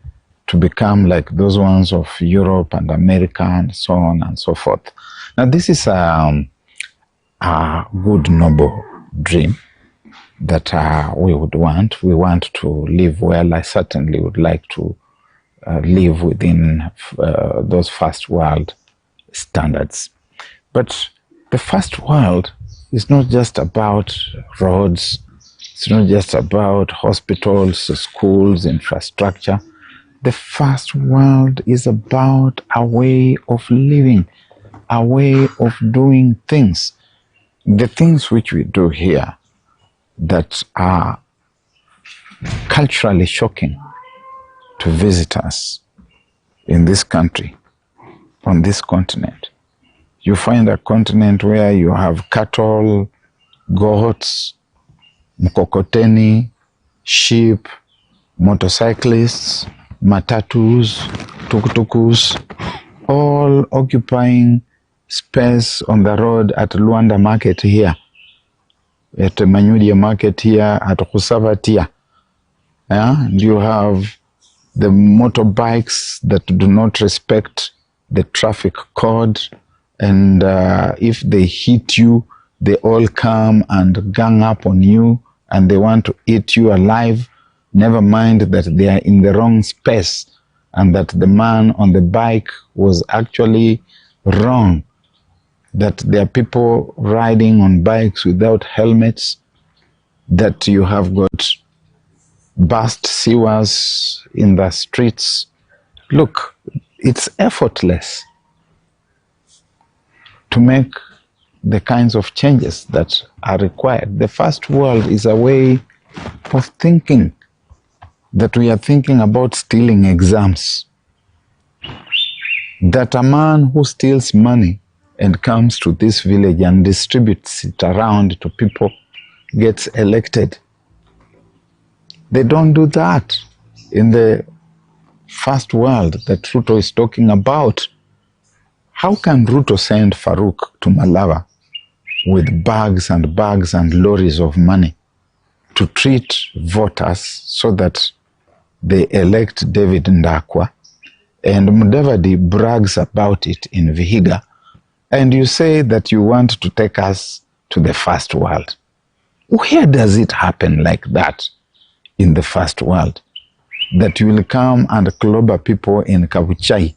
to become like those ones of Europe and America and so on and so forth. Now this is a good, noble dream that we would want. We want to live well. I certainly would like to live within those first world standards. But the first world is not just about roads. It's not just about hospitals, schools, infrastructure. The first world is about a way of living, a way of doing things. The things which we do here that are culturally shocking to visitors in this country, on this continent. You find a continent where you have cattle, goats, mkokoteni, sheep, motorcyclists, matatus, tuk-tukus, all occupying space on the road at Luanda Market here, at Manyudia Market here, at Kusavat here. Yeah? And you have the motorbikes that do not respect the traffic code, and if they hit you, they all come and gang up on you and they want to eat you alive, never mind that they are in the wrong space and that the man on the bike was actually wrong, that there are people riding on bikes without helmets, that you have got burst sewers in the streets. Look, it's effortless to make the kinds of changes that are required. The first world is a way of thinking that we are thinking about stealing exams. That a man who steals money and comes to this village and distributes it around to people gets elected. They don't do that in the first world that Ruto is talking about. How can Ruto send Farouk to Malawa with bags and bags and lorries of money to treat voters so that they elect David Ndakwa, and Mudavadi brags about it in Vihiga, and you say that you want to take us to the first world? Where does it happen like that in the first world? That you will come and clobber people in Kabuchai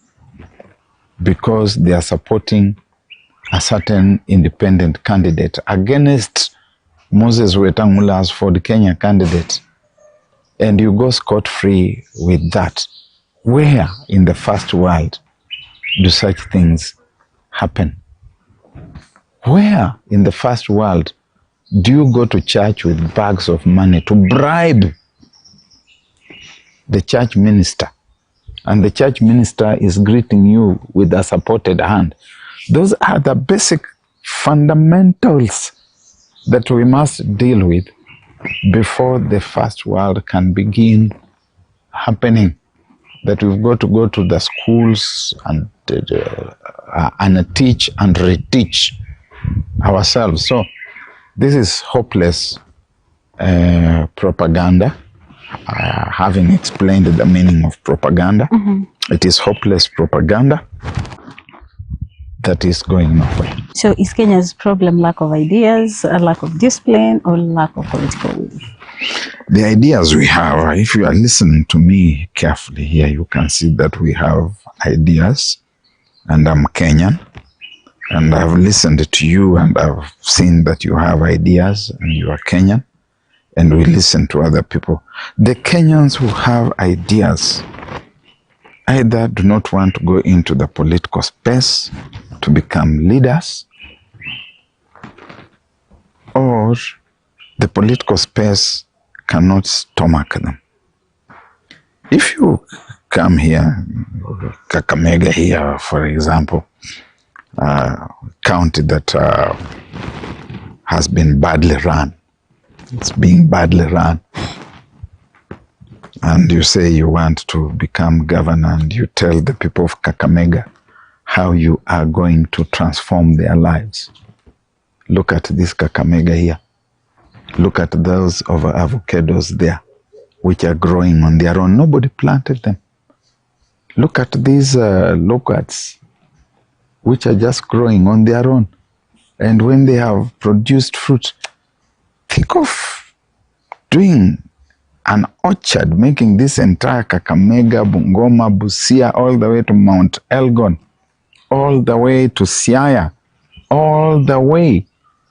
because they are supporting a certain independent candidate against Moses Wetangula's Ford Kenya candidate, and you go scot-free with that. Where in the first world do such things happen? Where in the first world do you go to church with bags of money to bribe the church minister, and the church minister is greeting you with a supported hand? Those are the basic fundamentals that we must deal with before the first world can begin happening. That we've got to go to the schools and teach and reteach ourselves. So this is hopeless propaganda. Having explained the meaning of propaganda, it is hopeless propaganda that is going nowhere. So is Kenya's problem lack of ideas, a lack of discipline, or lack of political will? The ideas we have, if you are listening to me carefully here, you can see that we have ideas, and I'm Kenyan, and I've listened to you, and I've seen that you have ideas, and you are Kenyan, and we listen to other people. The Kenyans who have ideas either do not want to go into the political space to become leaders, or the political space cannot stomach them. If you come here, Kakamega here, for example, county that has been badly run, it's being badly run, and you say you want to become governor, and you tell the people of Kakamega how you are going to transform their lives. Look at this Kakamega here. Look at those of avocados there, which are growing on their own. Nobody planted them. Look at these locusts, which are just growing on their own. And when they have produced fruit, think of doing an orchard, making this entire Kakamega, Bungoma, Busia, all the way to Mount Elgon, all the way to Siaya, all the way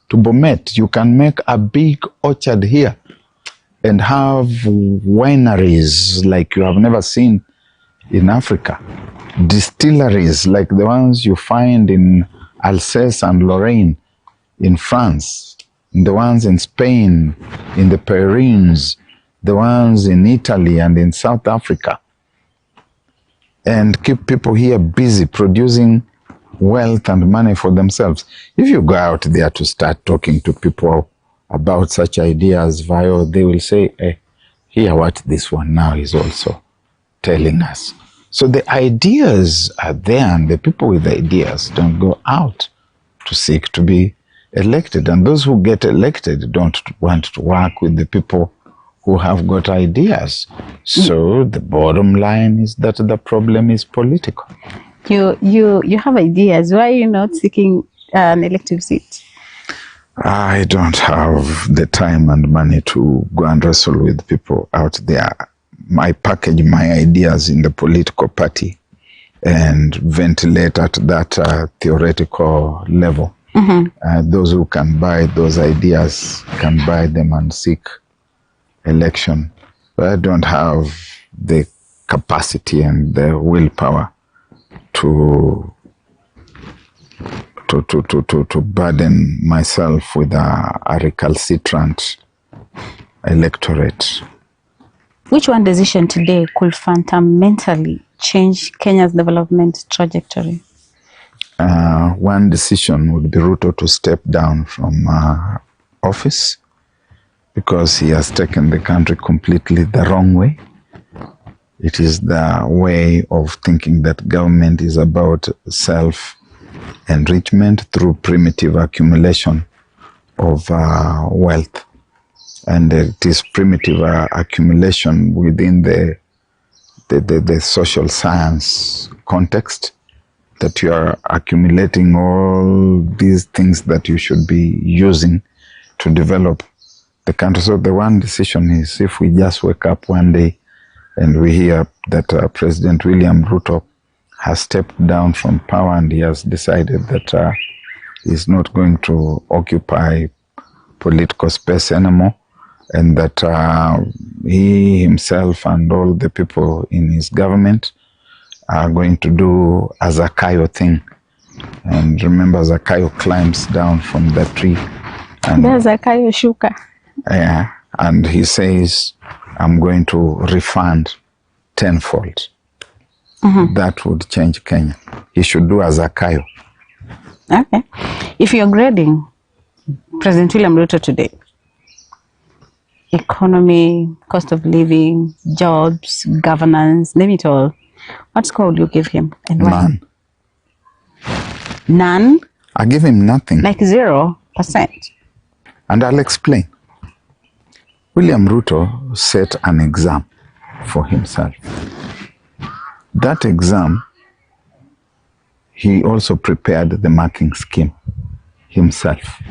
to Bomet. You can make a big orchard here and have wineries like you have never seen in Africa, distilleries like the ones you find in Alsace and Lorraine in France, the ones in Spain, in the Pyrenees, the ones in Italy and in South Africa, and keep people here busy producing wealth and money for themselves. If you go out there to start talking to people about such ideas, they will say, hey, hear what this one now is also telling us. So the ideas are there, and the people with ideas don't go out to seek to be elected. And those who get elected don't want to work with the people who have got ideas. So the bottom line is that the problem is political. You have ideas. Why are you not seeking an elective seat? I don't have the time and money to go and wrestle with people out there. I package my ideas in the political party and ventilate at that theoretical level. Those who can buy those ideas can buy them and seek election. But I don't have the capacity and the willpower to burden myself with a recalcitrant electorate. Which one decision today could fundamentally change Kenya's development trajectory? One decision would be Ruto to step down from office, because he has taken the country completely the wrong way. It is the way of thinking that government is about self-enrichment through primitive accumulation of wealth. And it is primitive accumulation within the social science context, that you are accumulating all these things that you should be using to develop the country. So the one decision is, if we just wake up one day and we hear that President William Ruto has stepped down from power and he has decided that he's not going to occupy political space anymore, and that he himself and all the people in his government are going to do a Zakayo thing. And remember, Zakayo climbs down from the tree. And Zakayo shuka. Yeah, and he says, I'm going to refund tenfold. That would change Kenya. He should do a Zakayo. Okay. If you're grading President William Ruto today, economy, cost of living, jobs, governance, name it all. What score would you give him and why? None. None? I give him nothing. Like 0%. And I'll explain. William Ruto set an exam for himself. That exam, he also prepared the marking scheme himself.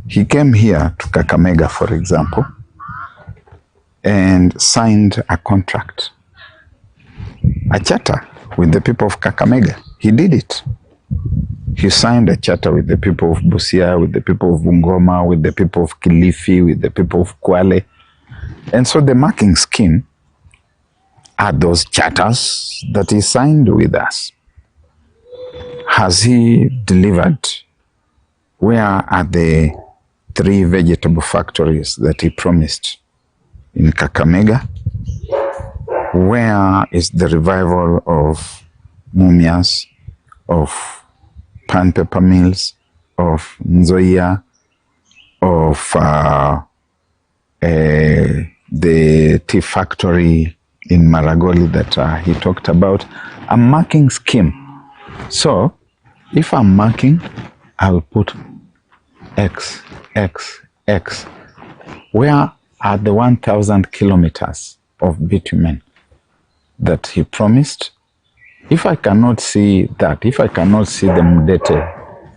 He came here to Kakamega, for example, and signed a contract, a charter with the people of Kakamega. He did it. He signed a charter with the people of Busia, with the people of Bungoma, with the people of Kilifi, with the people of Kwale. And so the marking scheme are those charters that he signed with us. Has he delivered? Where are the 3 vegetable factories that he promised in Kakamega? Where is the revival of mumias, of pan pepper mills, of Nzoia, of the tea factory in Maragoli that he talked about? A marking scheme. So, if I'm marking, I'll put X, X, X. Where are the 1,000 kilometers of bitumen that he promised? If I cannot see that, if I cannot see the Mudete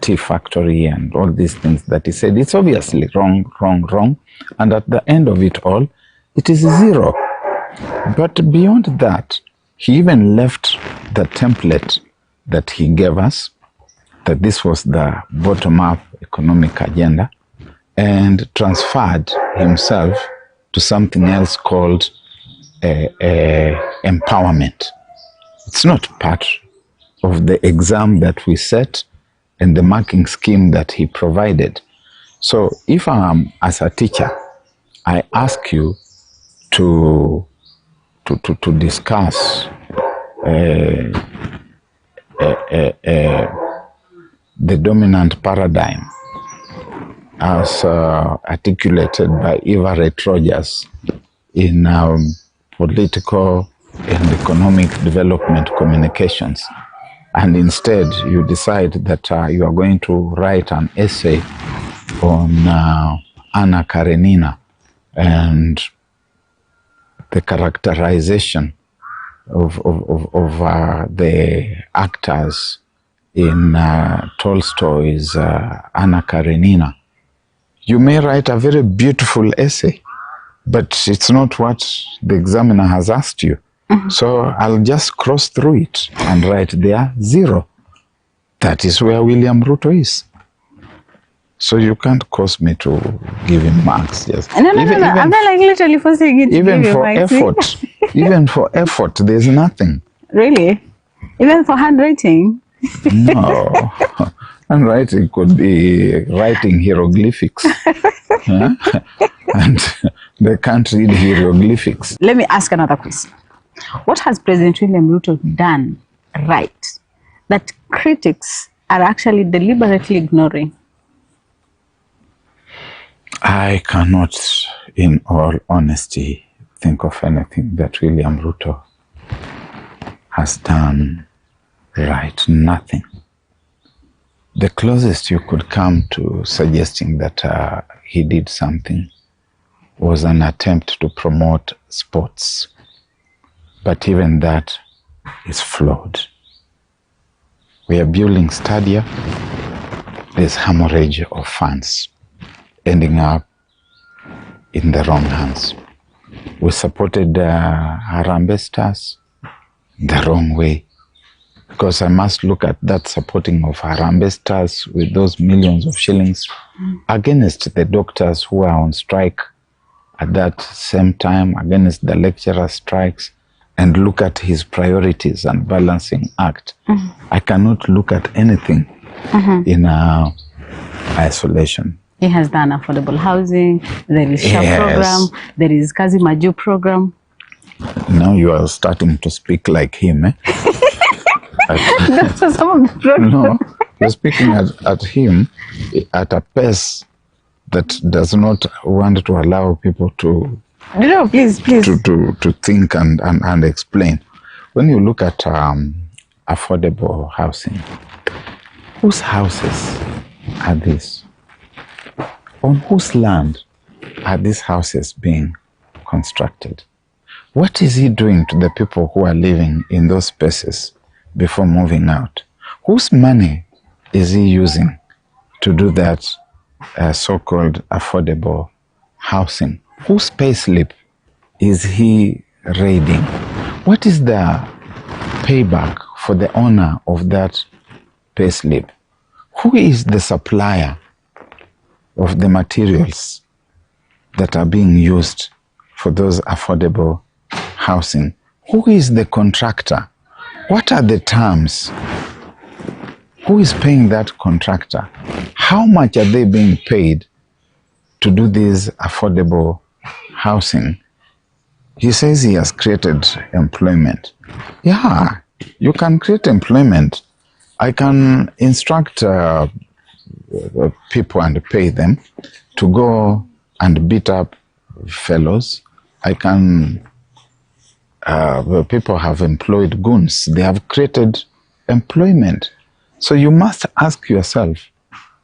tea factory and all these things that he said, it's obviously wrong, wrong, wrong. And at the end of it all, it is 0. But beyond that, he even left the template that he gave us, that this was the bottom-up economic agenda, and transferred himself to something else called empowerment. It's not part of the exam that we set and the marking scheme that he provided. So if I'm, as a teacher, I ask you to discuss the dominant paradigm as articulated by Everett Rogers in political and economic development communications. And instead, you decide that you are going to write an essay on Anna Karenina and the characterization of the actors in Tolstoy's Anna Karenina. You may write a very beautiful essay, but it's not what the examiner has asked you. So I'll just cross through it and write there 0. That is where William Ruto is. So you can't cause me to give him marks. Yes. No. I'm not like literally forcing it. Even for effort, even for effort, there's nothing. Really? Even for handwriting? No. Handwriting could be writing hieroglyphics. Yeah? And they can't read hieroglyphics. Let me ask another question. What has President William Ruto done right that critics are actually deliberately ignoring? I cannot, in all honesty, think of anything that William Ruto has done right. Nothing. The closest you could come to suggesting that he did something was an attempt to promote sports. But even that is flawed. We are building stadia. There's hemorrhage of funds ending up in the wrong hands. We supported Harambee Stars the wrong way, because I must look at that supporting of Harambee Stars with those millions of shillings against the doctors who are on strike at that same time, against the lecturer strikes, and look at his priorities and balancing act. I cannot look at anything in isolation. He has done affordable housing, there is SHA program, there is Kazi Maju program. Now you are starting to speak like him, eh? Those are some of the programs. No, you're speaking at him at a pace that does not want to allow people to No, please. to think and explain. When you look at affordable housing, whose houses are these? On whose land are these houses being constructed? What is he doing to the people who are living in those spaces before moving out? Whose money is he using to do that so-called affordable housing? Whose payslip is he raiding? What is the payback for the owner of that payslip? Who is the supplier of the materials that are being used for those affordable housing? Who is the contractor? What are the terms? Who is paying that contractor? How much are they being paid to do this affordable housing? He says he has created employment. Yeah, you can create employment. I can instruct people and pay them to go and beat up fellows. I can, people have employed goons. They have created employment. So you must ask yourself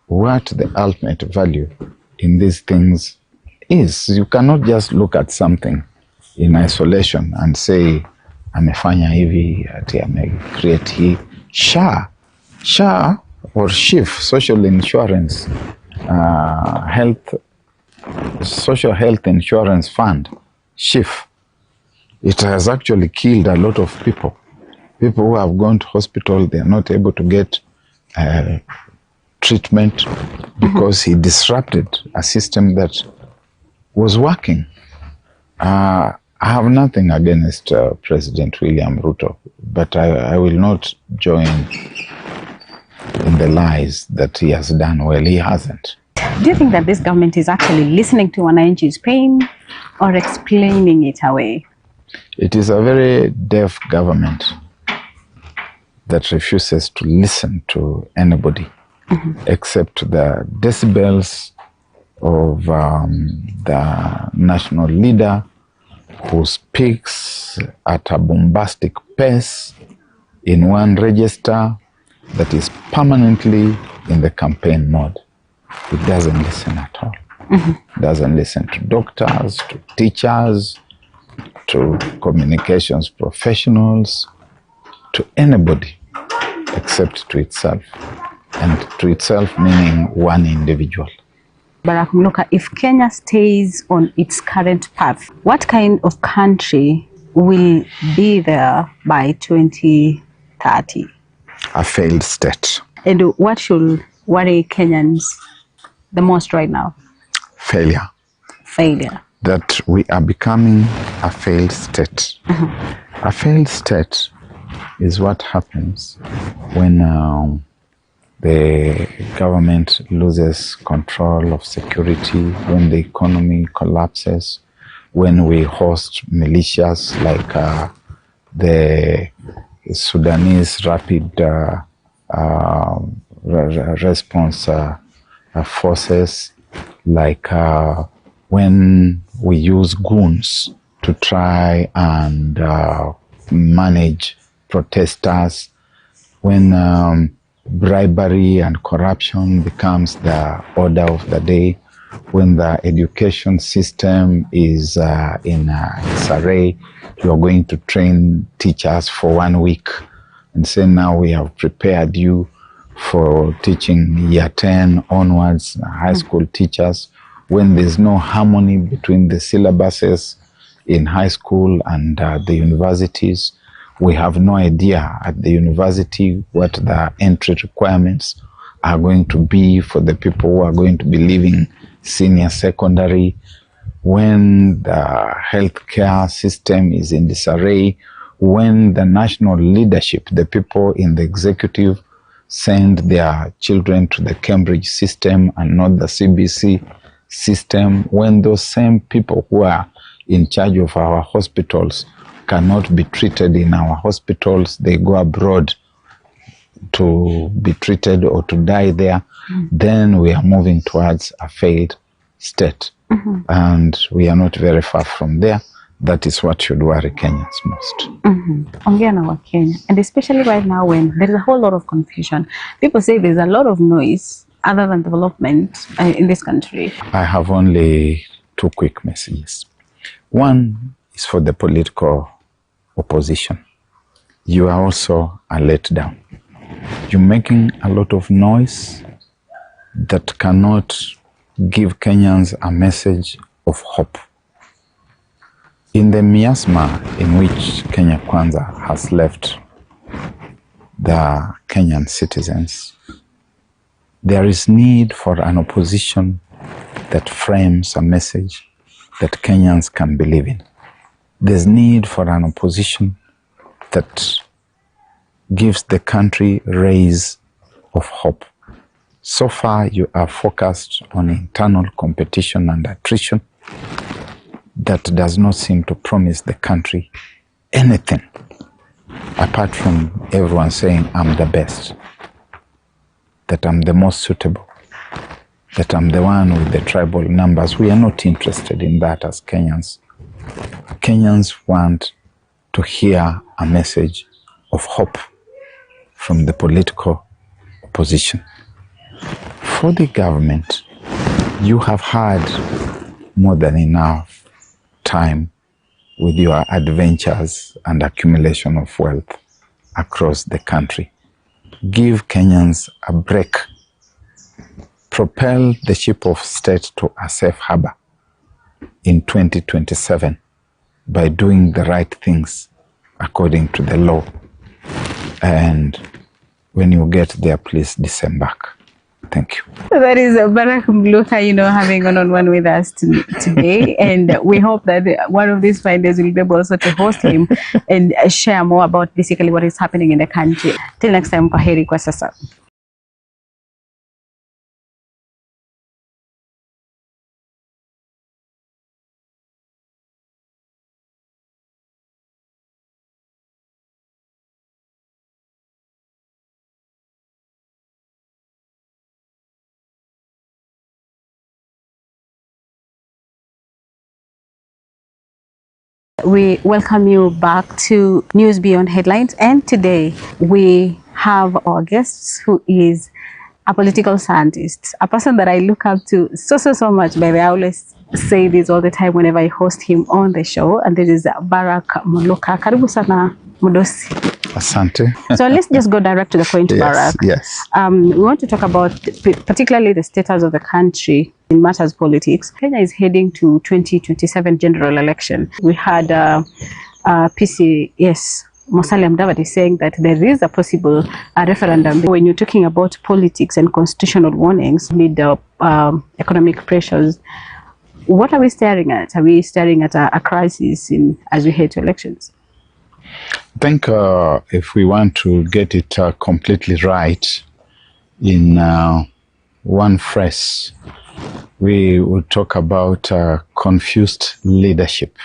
what the ultimate value in these things is. You cannot just look at something in isolation and say, amefanya hivi, ati amecreate hii. SHA or SHIF, social insurance, social health insurance fund, SHIF, it has actually killed a lot of people. People who have gone to hospital, they are not able to get treatment because he disrupted a system that was working. I have nothing against President William Ruto, but I will not join in the lies that he has done well. He hasn't. Do you think that this government is actually listening to Wananchi's pain or explaining it away? It is a very deaf government that refuses to listen to anybody except the decibels of the national leader who speaks at a bombastic pace in one register that is permanently in the campaign mode. It doesn't listen at all. Doesn't listen to doctors, to teachers, to communications professionals, to anybody except to itself. And to itself meaning one individual. Barrack Muluka, if Kenya stays on its current path, what kind of country will be there by 2030? A failed state. And what should worry Kenyans the most right now? Failure. Failure. That we are becoming a failed state. A failed state is what happens when the government loses control of security, when the economy collapses, when we host militias like the Sudanese Rapid Response Forces, like when we use goons to try and manage protesters, when bribery and corruption becomes the order of the day, when the education system is in disarray. You are going to train teachers for 1 week and say, now we have prepared you for teaching year 10 onwards, high school teachers, when there's no harmony between the syllabuses in high school and the universities. We have no idea at the university what the entry requirements are going to be for the people who are going to be leaving senior secondary. When the healthcare system is in disarray, when the national leadership, the people in the executive, send their children to the Cambridge system and not the CBC system, when those same people who are in charge of our hospitals cannot be treated in our hospitals, they go abroad to be treated or to die there, then we are moving towards a failed state. And we are not very far from there. That is what should worry Kenyans most. Ongea na Wakenya, and especially right now when there is a whole lot of confusion. People say there's a lot of noise other than development in this country. I have only two quick messages. One is for the political opposition. You are also a letdown. You're making a lot of noise that cannot give Kenyans a message of hope. In the miasma in which Kenya Kwanza has left the Kenyan citizens, there is need for an opposition that frames a message that Kenyans can believe in. There's need for an opposition that gives the country rays of hope. So far, you are focused on internal competition and attrition that does not seem to promise the country anything apart from everyone saying, I'm the best, that I'm the most suitable, that I'm the one with the tribal numbers. We are not interested in that as Kenyans. Kenyans want to hear a message of hope from the political opposition. For the government, you have had more than enough time with your adventures and accumulation of wealth across the country. Give Kenyans a break. Propel the ship of state to a safe harbor in 2027 by doing the right things according to the law. And when you get there, please disembark. Thank you. That is Barrack Muluka, having one-on-one with us today. And we hope that one of these Fridays will be able also to host him and share more about basically what is happening in the country. Till next time, kwaheri kwa sasa. We welcome you back to News Beyond Headlines, and today we have our guest who is a political scientist, a person that I look up to so much. Baby, I always say this all the time whenever I host him on the show, and this is Barrack Muluka. Karibu sana Mudosi. Asante. So let's just go direct to the point, Yes, Barrack. yes. We want to talk about particularly the status of the country in matters politics. Kenya is heading to 2027 general election. We had PCS Musalia Mudavadi saying that there is a possible referendum. When you're talking about politics and constitutional warnings, amid economic pressures, what are we staring at? Are we staring at a crisis as we head to elections? I think if we want to get it completely right in one phrase, we would talk about confused leadership.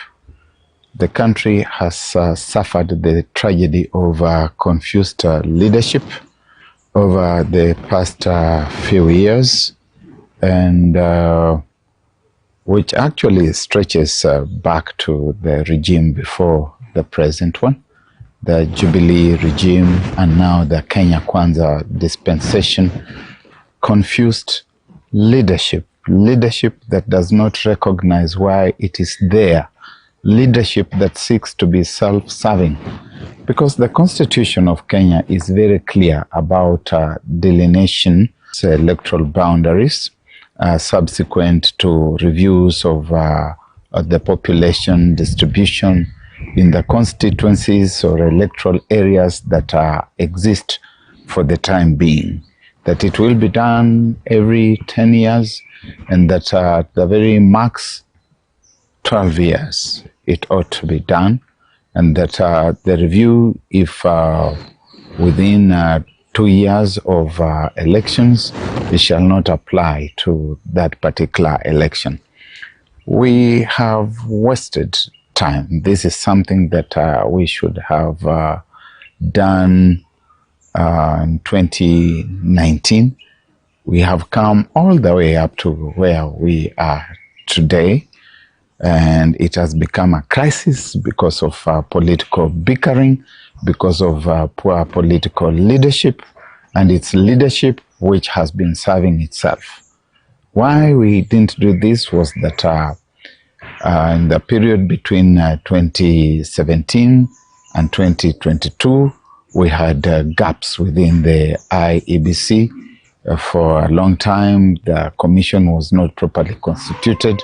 The country has suffered the tragedy of confused leadership over the past few years, and which actually stretches back to the regime before the present one, the Jubilee regime, and now the Kenya Kwanza dispensation. Confused leadership that does not recognize why it is there, leadership that seeks to be self-serving. Because the Constitution of Kenya is very clear about delineation, electoral boundaries, subsequent to reviews of the population distribution in the constituencies or electoral areas that exist for the time being. That it will be done every 10 years, and that at the very max 12 years it ought to be done, and that the review, if within 2 years of elections, it shall not apply to that particular election. We have wasted time. This is something that we should have done in 2019, We have come all the way up to where we are today, and it has become a crisis because of political bickering, because of poor political leadership, and its leadership which has been serving itself. Why we didn't do this was that in the period between 2017 and 2022, we had gaps within the IEBC. For a long time, the commission was not properly constituted.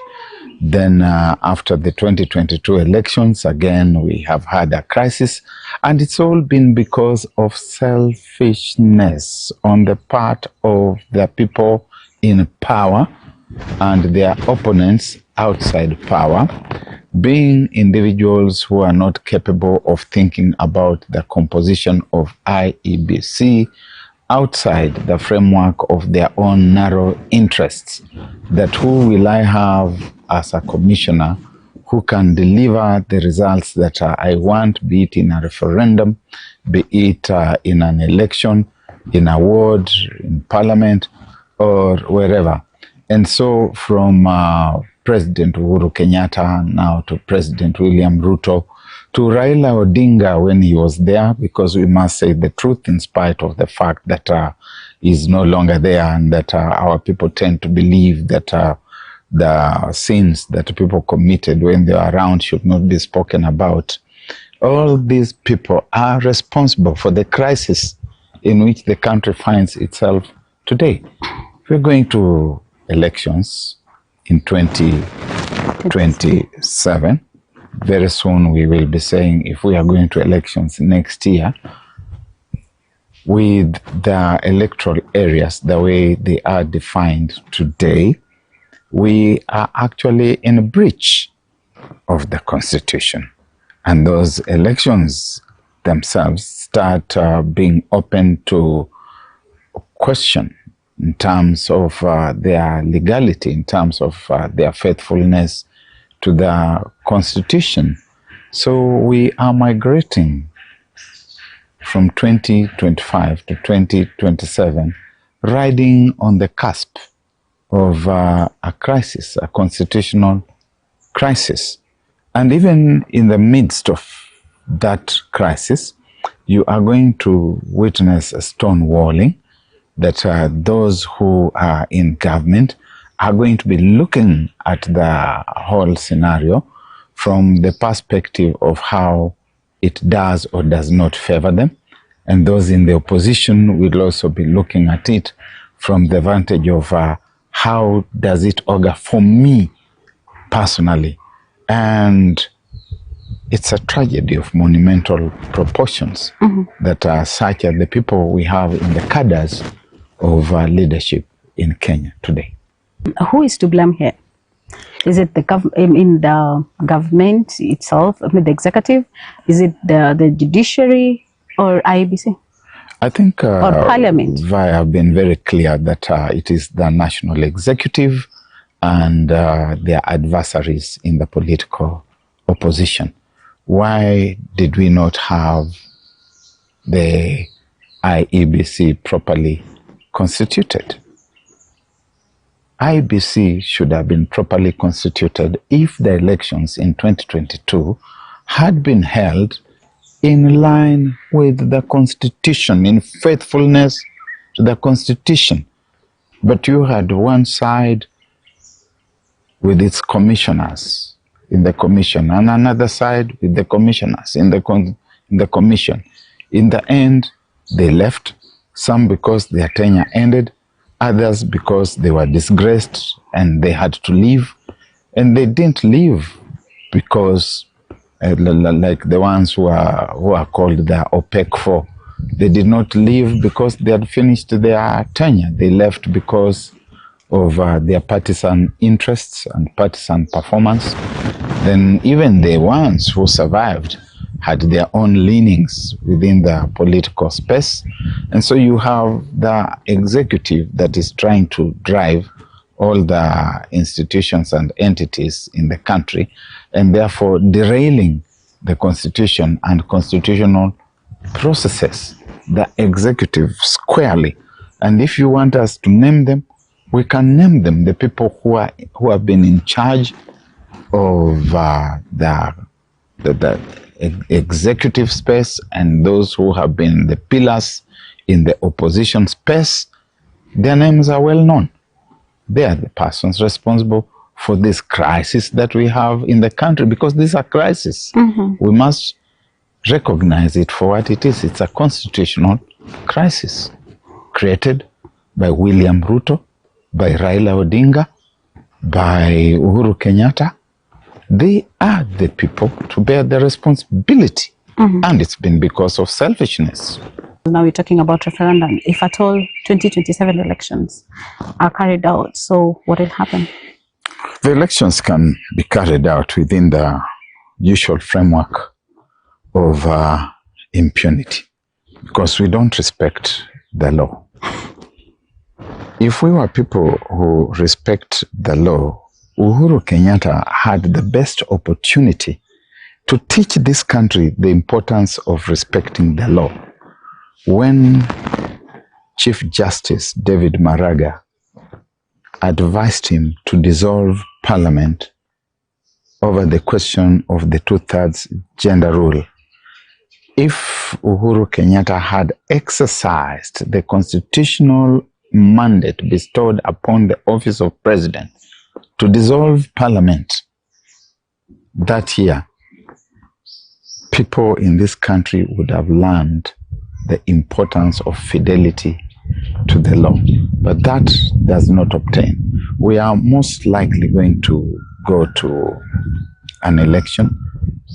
Then after the 2022 elections, again, we have had a crisis. And it's all been because of selfishness on the part of the people in power and their opponents outside power, being individuals who are not capable of thinking about the composition of IEBC outside the framework of their own narrow interests. That who will I have as a commissioner who can deliver the results that I want, be it in a referendum, be it in an election, in a ward, in parliament, or wherever. And so from President Uhuru Kenyatta now to President William Ruto to Raila Odinga when he was there, because we must say the truth in spite of the fact that he's no longer there, and that our people tend to believe that the sins that people committed when they were around should not be spoken about. All these people are responsible for the crisis in which the country finds itself today. We're going to elections in 2027. Very soon we will be saying if we are going to elections next year, with the electoral areas the way they are defined today, we are actually in a breach of the Constitution. And those elections themselves start being open to question in terms of their legality, in terms of their faithfulness to the Constitution. So we are migrating from 2025 to 2027, riding on the cusp of a crisis, a constitutional crisis. And even in the midst of that crisis, you are going to witness a stonewalling, that those who are in government are going to be looking at the whole scenario from the perspective of how it does or does not favor them. And those in the opposition will also be looking at it from the vantage of how does it augur for me personally. And it's a tragedy of monumental proportions that are such as the people we have in the cadres of leadership in Kenya today. Who is to blame here? Is it the government itself, the executive? Is it the judiciary or IEBC? I think or parliament? I have been very clear that it is the national executive and their adversaries in the political opposition. Why did we not have the IEBC properly constituted? IEBC should have been properly constituted if the elections in 2022 had been held in line with the Constitution, in faithfulness to the Constitution. But you had one side with its commissioners in the commission, and another side with the commissioners in the commission. In the end, they left, some because their tenure ended, others because they were disgraced and they had to leave. And they didn't leave because, like the ones who are called the OPEC 4, they did not leave because they had finished their tenure. They left because of their partisan interests and partisan performance. Then even the ones who survived had their own leanings within the political space. And so you have the executive that is trying to drive all the institutions and entities in the country, and therefore derailing the Constitution and constitutional processes. The executive squarely And if you want us to name them, we can name them. The people who have been in charge of the executive space, and those who have been the pillars in the opposition space, their names are well known. They are the persons responsible for this crisis that we have in the country, because this is a crisis. We must recognize it for what it is. It's a constitutional crisis created by William Ruto, by Raila Odinga, by Uhuru Kenyatta. They are the people to bear the responsibility. And it's been because of selfishness. Now we're talking about referendum. If at all 2027 elections are carried out, so what will happen? The elections can be carried out within the usual framework of impunity, because we don't respect the law. If we were people who respect the law, Uhuru Kenyatta had the best opportunity to teach this country the importance of respecting the law. When Chief Justice David Maraga advised him to dissolve Parliament over the question of the 2/3 gender rule, if Uhuru Kenyatta had exercised the constitutional mandate bestowed upon the office of president to dissolve Parliament that year, people in this country would have learned the importance of fidelity to the law. But that does not obtain. We are most likely going to go to an election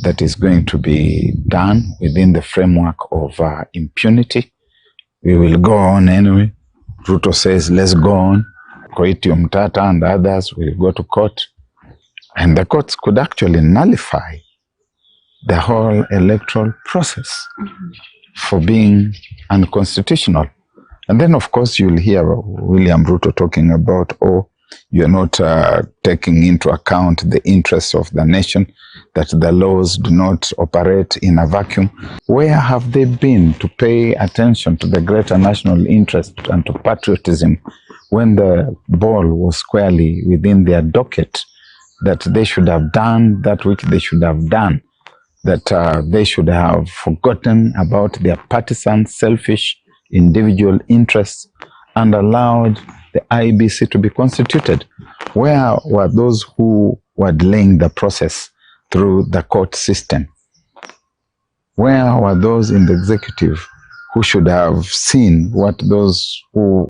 that is going to be done within the framework of impunity. We will go on anyway. Ruto says, let's go on. Koiti Umtata and others will go to court. And the courts could actually nullify the whole electoral process for being unconstitutional. And then, of course, you'll hear William Ruto talking about, oh, you're not taking into account the interests of the nation, that the laws do not operate in a vacuum. Where have they been to pay attention to the greater national interest and to patriotism when the ball was squarely within their docket, that they should have done that which they should have done, that they should have forgotten about their partisan, selfish, individual interests and allowed the IEBC to be constituted? Where were those who were delaying the process through the court system? Where were those in the executive who should have seen what those who